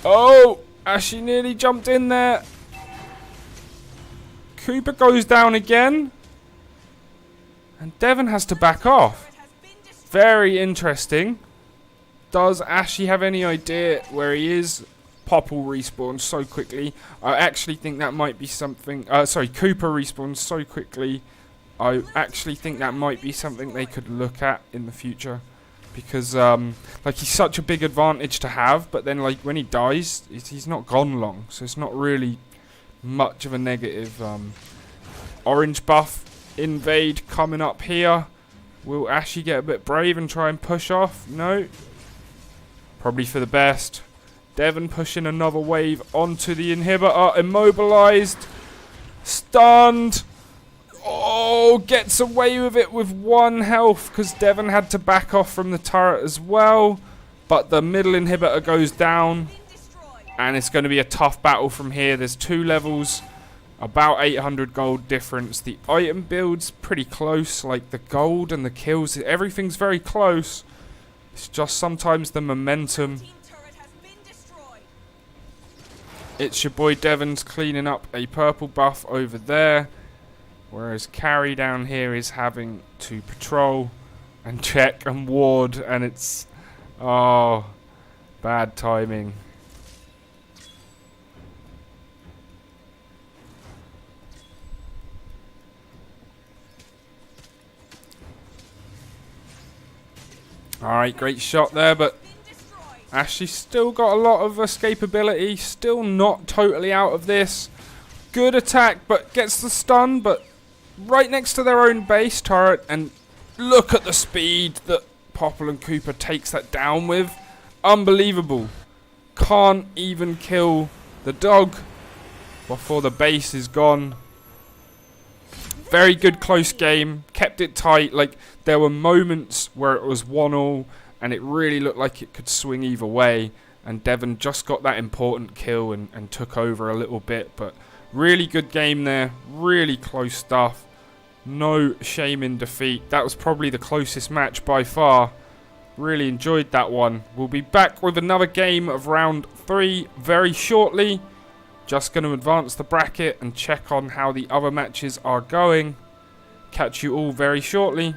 Oh, Ashy nearly jumped in there. Cooper goes down again. And Devon has to back off. Very interesting. Does Ashy have any idea where he is? Popple respawns so quickly. I actually think that might be something... Cooper respawns so quickly. I actually think that might be something they could look at in the future. Because, like, he's such a big advantage to have. But then, like, when he dies, he's not gone long. So it's not really much of a negative. Orange buff invade coming up here. Will Ashy get a bit brave and try and push off? No. Probably for the best. Devon pushing another wave onto the inhibitor. Immobilized. Stunned. Oh, gets away with it with 1 health because Devon had to back off from the turret as well. But the middle inhibitor goes down. And it's going to be a tough battle from here. There's 2 levels. About 800 gold difference. The item build's pretty close. Like the gold and the kills. Everything's very close. It's just sometimes the momentum. It's your boy Devon's cleaning up a purple buff over there. Whereas Carry down here is having to patrol and check and ward. And it's... oh, bad timing. Alright, great shot there, but Ashley's still got a lot of escapability. Still not totally out of this. Good attack, but gets the stun, but right next to their own base turret. And look at the speed that Popple and Cooper takes that down with. Unbelievable. Can't even kill the dog before the base is gone. Very good close game. Kept it tight. Like, there were moments where it was 1-1 and it really looked like it could swing either way. And Devon just got that important kill and took over a little bit. But really good game there. Really close stuff. No shame in defeat. That was probably the closest match by far. Really enjoyed that one. We'll be back with another game of round 3 very shortly. Just going to advance the bracket and check on how the other matches are going. Catch you all very shortly.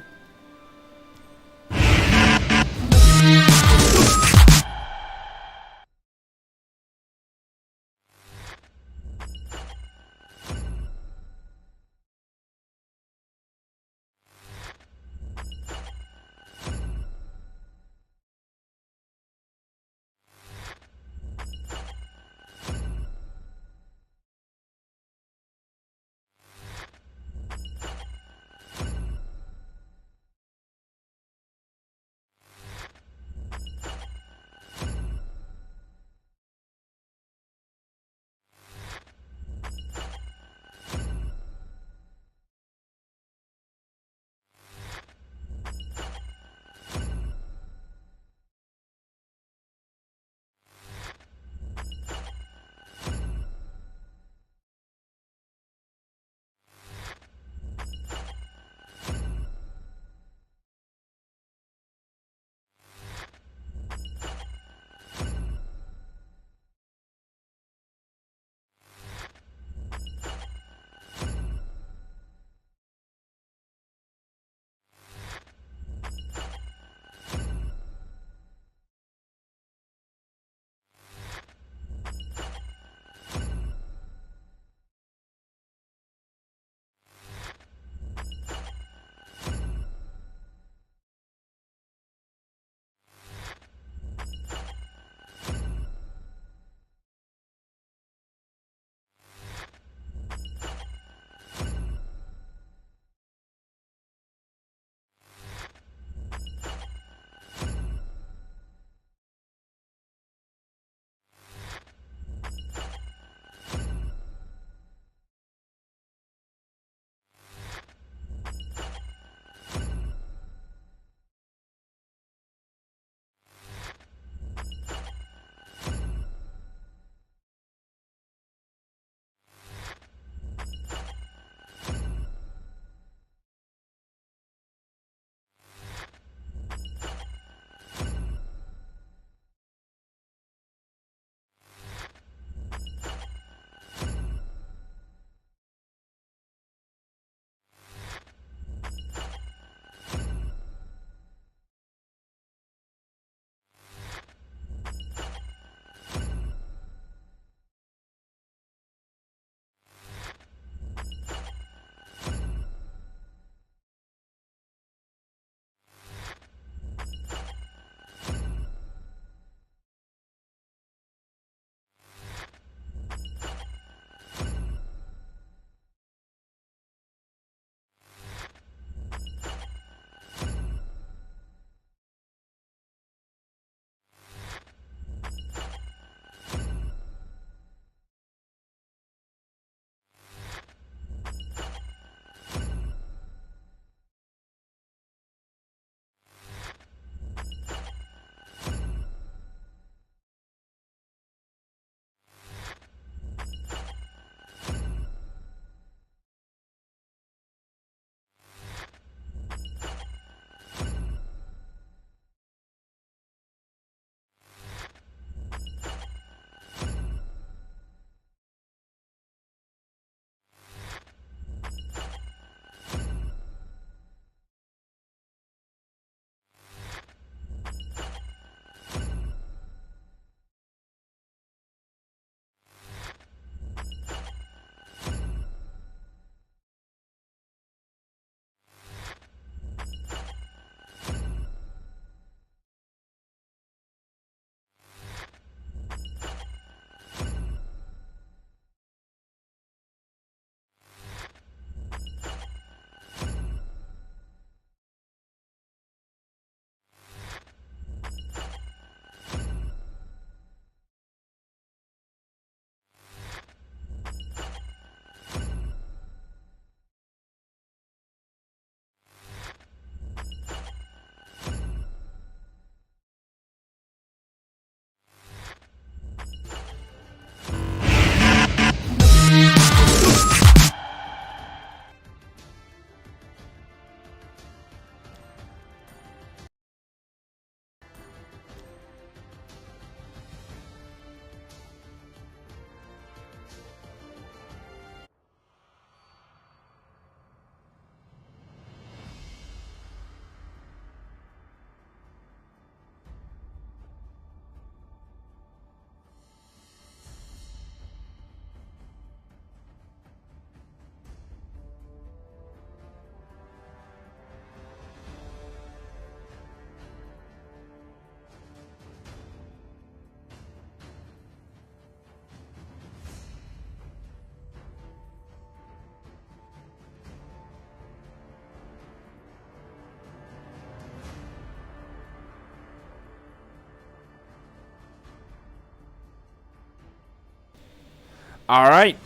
Alright.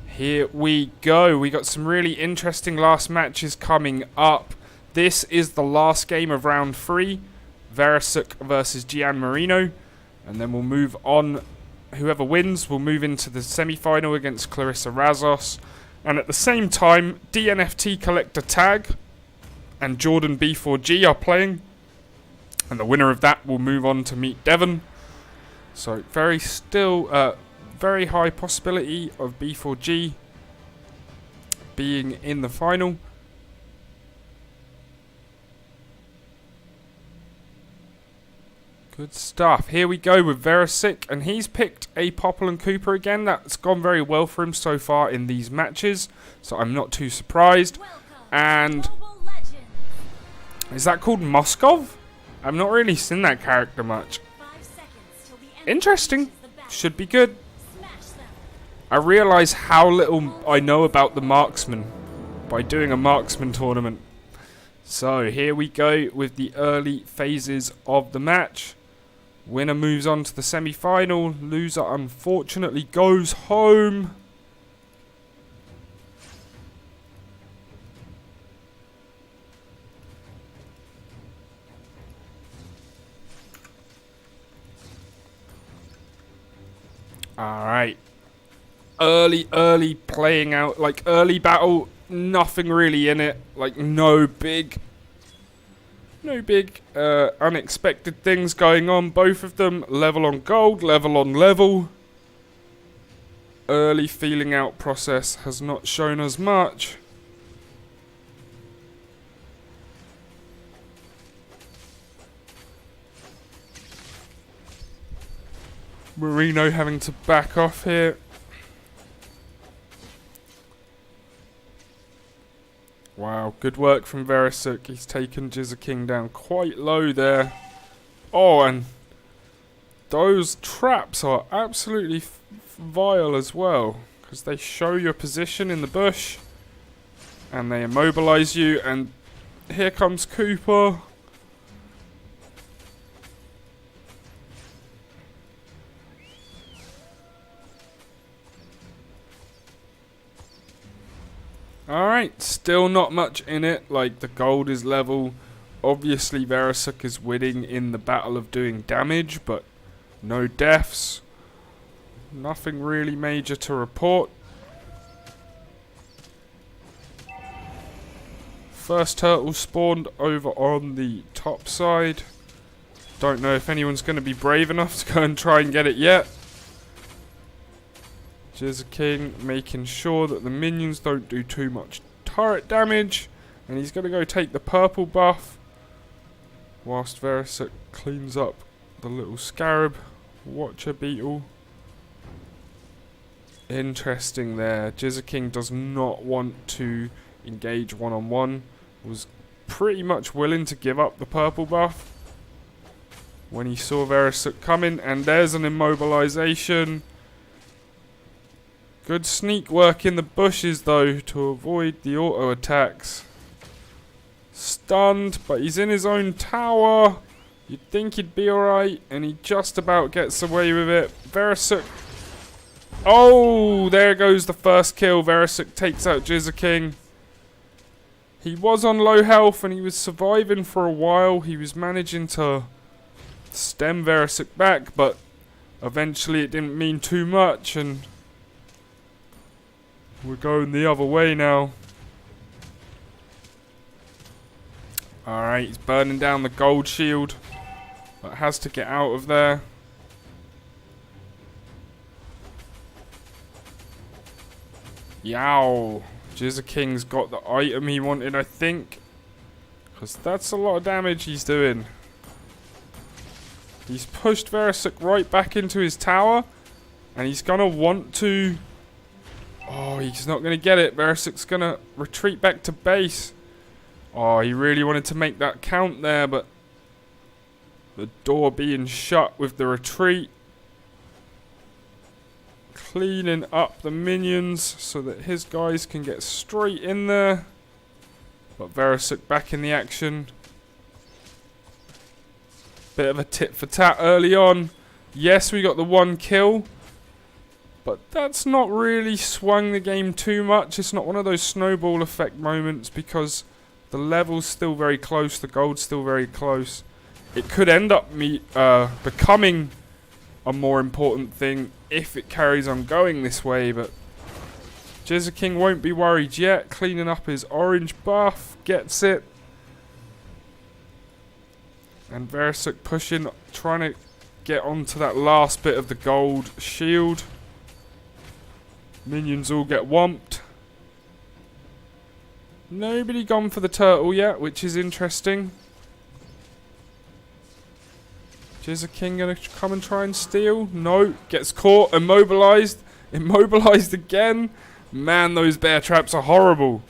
Here we go. We got some really interesting last matches coming up. This is the last game of round 3. Verasuk versus Gian Marino. And then we'll move on. Whoever wins will move into the semi-final against Clarissa Razos. And at the same time, DNFT Collector Tag and Jordan B4G are playing. And the winner of that will move on to meet Devon. So very high possibility of B4G being in the final. Good stuff. Here we go with Verasuk, and he's picked a Popple and Cooper again. That's gone very well for him so far in these matches, so I'm not too surprised. And is that called Moskov? I've not really seen that character much. Interesting. Should be good. I realise how little I know about the marksman by doing a marksman tournament. So here we go with the early phases of the match. Winner moves on to the semi-final. Loser unfortunately goes home. Alright. Early playing out. Like, early battle. Nothing really in it. Like, no big unexpected things going on. Both of them level on gold, level on level. Early feeling out process has not shown us much. Marino having to back off here. Wow, good work from Verasuk. He's taken King down quite low there. Oh, and those traps are absolutely vile as well, because they show your position in the bush and they immobilize you. And here comes Cooper. Alright, still not much in it. Like, the gold is level. Obviously Verasuk is winning in the battle of doing damage, but no deaths. Nothing really major to report. First turtle spawned over on the top side. Don't know if anyone's going to be brave enough to go and try and get it yet. King making sure that the minions don't do too much turret damage, and he's going to go take the purple buff whilst Verasuk cleans up the little scarab watcher beetle. Interesting there. King does not want to engage one-on-one. Was pretty much willing to give up the purple buff when he saw Verasuk coming, and there's an immobilization. Good sneak work in the bushes though to avoid the auto attacks. Stunned, but he's in his own tower. You'd think he'd be alright, and he just about gets away with it. Verasuk. Oh, there goes the first kill. Verasuk takes out King. He was on low health and he was surviving for a while. He was managing to stem Verasuk back, but eventually it didn't mean too much, and we're going the other way now. Alright, he's burning down the gold shield, but has to get out of there. Yow. King's got the item he wanted, I think, because that's a lot of damage he's doing. He's pushed Verasuk right back into his tower, and he's going to want to... Oh, he's not going to get it. Verasuk's going to retreat back to base. Oh, he really wanted to make that count there, but the door being shut with the retreat. Cleaning up the minions so that his guys can get straight in there. But Verasuk back in the action. Bit of a tit for tat early on. Yes, we got the one kill. But that's not really swung the game too much. It's not one of those snowball effect moments because the level's still very close, the gold's still very close. It could end up becoming a more important thing if it carries on going this way, but King won't be worried yet. Cleaning up his orange buff, gets it. And Verisuk pushing, trying to get onto that last bit of the gold shield. Minions all get whomped. Nobody gone for the turtle yet, which is interesting. King gonna come and try and steal? No, gets caught, immobilized. Immobilized again. Man, those bear traps are horrible.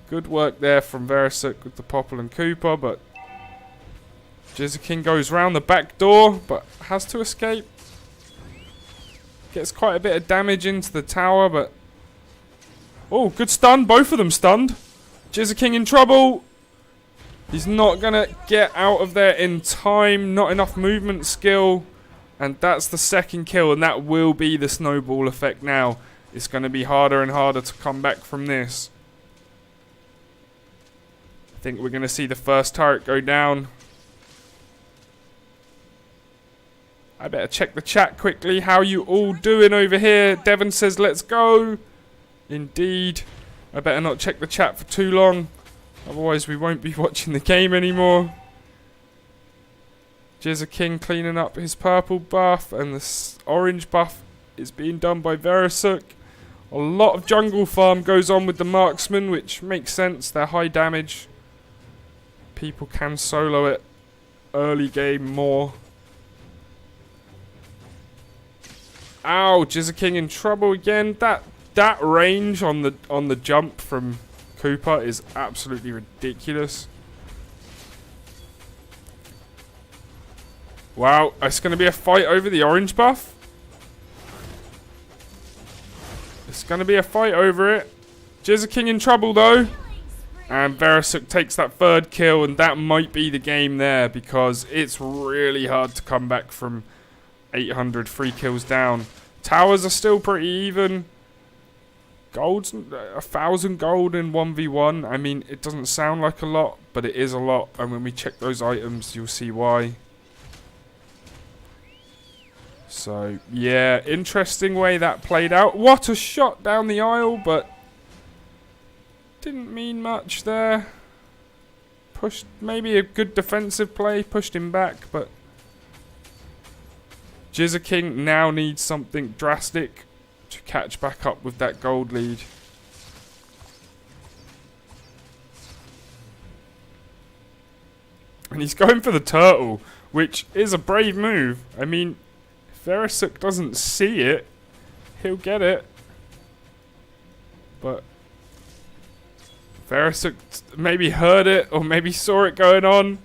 Good work there from Verisuk with the Popple and Cooper, but King goes round the back door, but has to escape. Gets quite a bit of damage into the tower, but... Oh, good stun. Both of them stunned. King in trouble. He's not going to get out of there in time. Not enough movement skill. And that's the second kill, and that will be the snowball effect now. It's going to be harder and harder to come back from this. I think we're going to see the first turret go down. I better check the chat quickly. How you all doing over here? Devon says, let's go. Indeed. I better not check the chat for too long. Otherwise, we won't be watching the game anymore. King cleaning up his purple buff. And the orange buff is being done by Verisuk. A lot of jungle farm goes on with the marksman, which makes sense. They're high damage. People can solo it early game more. Ow, King in trouble again. That range on the jump from Cooper is absolutely ridiculous. Wow, it's going to be a fight over the orange buff. It's going to be a fight over it. King in trouble though. And Verisuk takes that third kill, and that might be the game there because it's really hard to come back from 800 free kills down. Towers are still pretty even. Gold's 1,000 gold in 1v1. I mean, it doesn't sound like a lot, but it is a lot. And when we check those items, you'll see why. So, yeah, interesting way that played out. What a shot down the aisle, but didn't mean much there. Pushed, maybe a good defensive play, pushed him back, but King now needs something drastic to catch back up with that gold lead. And he's going for the turtle, which is a brave move. I mean, if Verisuk doesn't see it, he'll get it. But Verisuk maybe heard it, or maybe saw it going on.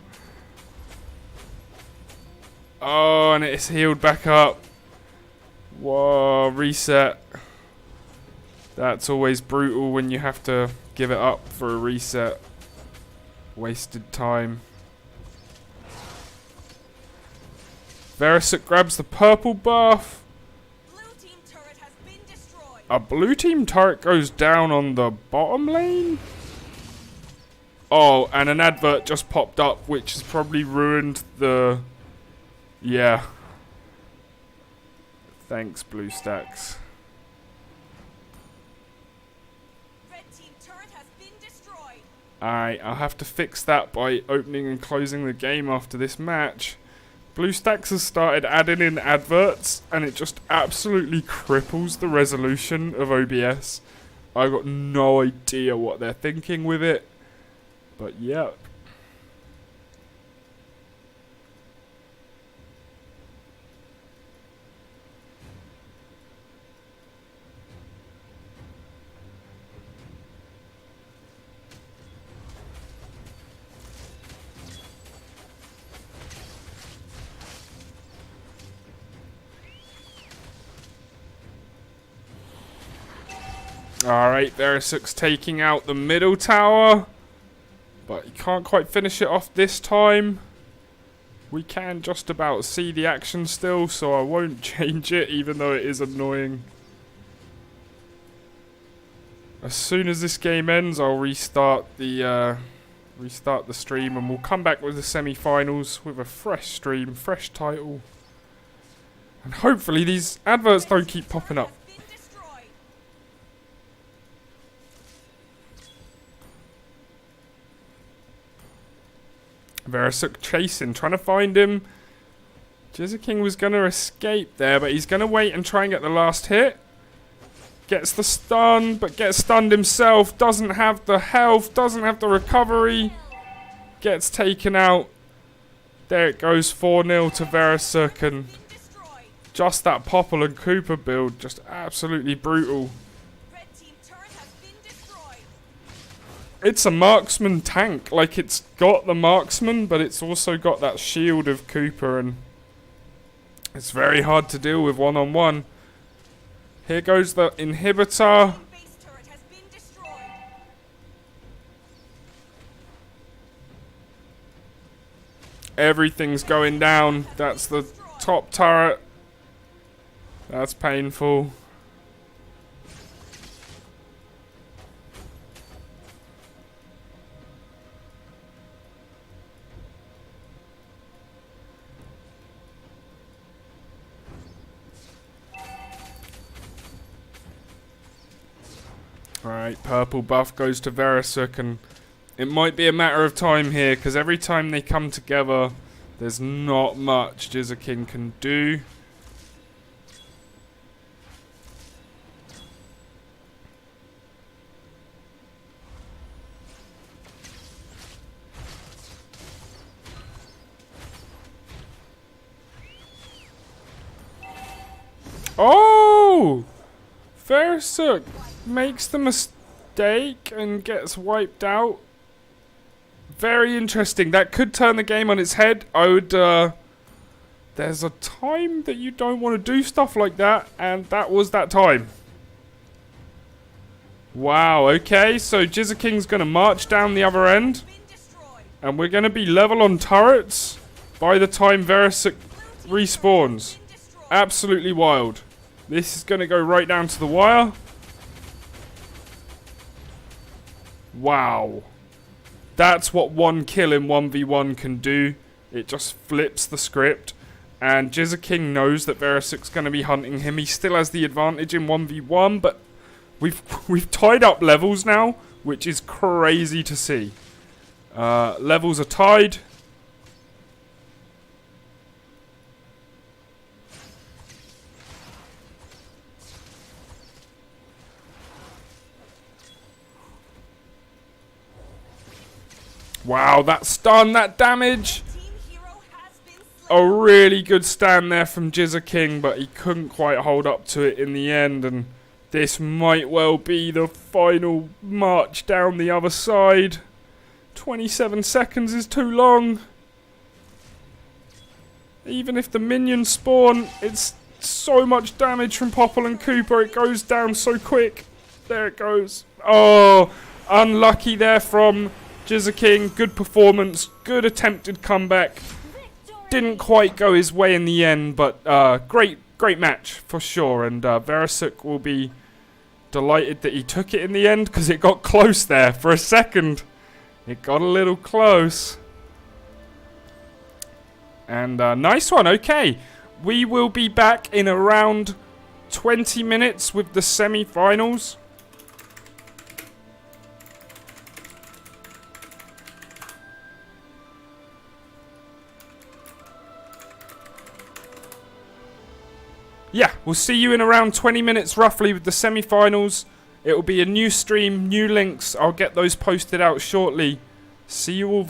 Oh, and it's healed back up. Whoa, reset. That's always brutal when you have to give it up for a reset. Wasted time. Verisuk grabs the purple buff.
Blue team turret has been destroyed.
A blue team turret goes down on the bottom lane? Oh, and an advert just popped up, which has probably ruined the... Yeah. Thanks, BlueStacks.
Red team turret has been destroyed.
Alright, I'll have to fix that by opening and closing the game after this match. BlueStacks has started adding in adverts, and it just absolutely cripples the resolution of OBS. I got no idea what they're thinking with it. But yeah. Alright, Verisuk's taking out the middle tower. But he can't quite finish it off this time. we can just about see the action still, so I won't change it, even though it is annoying. As soon as this game ends, I'll restart the stream, and we'll come back with the semi-finals with a fresh stream, fresh title, and hopefully these adverts don't keep popping up. Verasuk chasing, trying to find him. Jizzerking was going to escape there, but he's going to wait and try and get the last hit. Gets the stun, but gets stunned himself. Doesn't have the health, doesn't have the recovery. Gets taken out. There it goes, 4-0 to Verasuk, and just that Popple and Cooper build, just absolutely brutal. It's a marksman tank, like it's got the marksman, but it's also got that shield of Cooper, and it's very hard to deal with one-on-one. Here goes the inhibitor. Everything's going down. That's the top turret. That's painful. Alright, purple buff goes to Verasuk, and it might be a matter of time here, because every time they come together, there's not much Jizzerking can do. Oh! Verasuk makes the mistake and gets wiped out. Very interesting. That could turn the game on its head. I would, there's a time that you don't want to do stuff like that, and that was that time. Wow, okay, so Jizzerking's going to march down the other end, and we're going to be level on turrets by the time Verasuk respawns. Absolutely wild. This is going to go right down to the wire. Wow. That's what one kill in 1v1 can do. It just flips the script. And Jizzerking knows that Verasuk's going to be hunting him. He still has the advantage in 1v1, but we've tied up levels now, which is crazy to see. Levels are tied. Wow, that stun, that damage. A really good stand there from Jizzerking, but he couldn't quite hold up to it in the end, and this might well be the final march down the other side. 27 seconds is too long. Even if the minions spawn, it's so much damage from Popple and Cooper. It goes down so quick. There it goes. Oh, unlucky there from Jizzerking. Good performance, good attempted comeback. Didn't quite go his way in the end, but great match for sure. And Verasuk will be delighted that he took it in the end, because it got close there for a second. It got a little close. And nice one. Okay, we will be back in around 20 minutes with the semi-finals. Yeah, we'll see you in around 20 minutes roughly with the semi-finals. It will be a new stream, new links. I'll get those posted out shortly. See you all.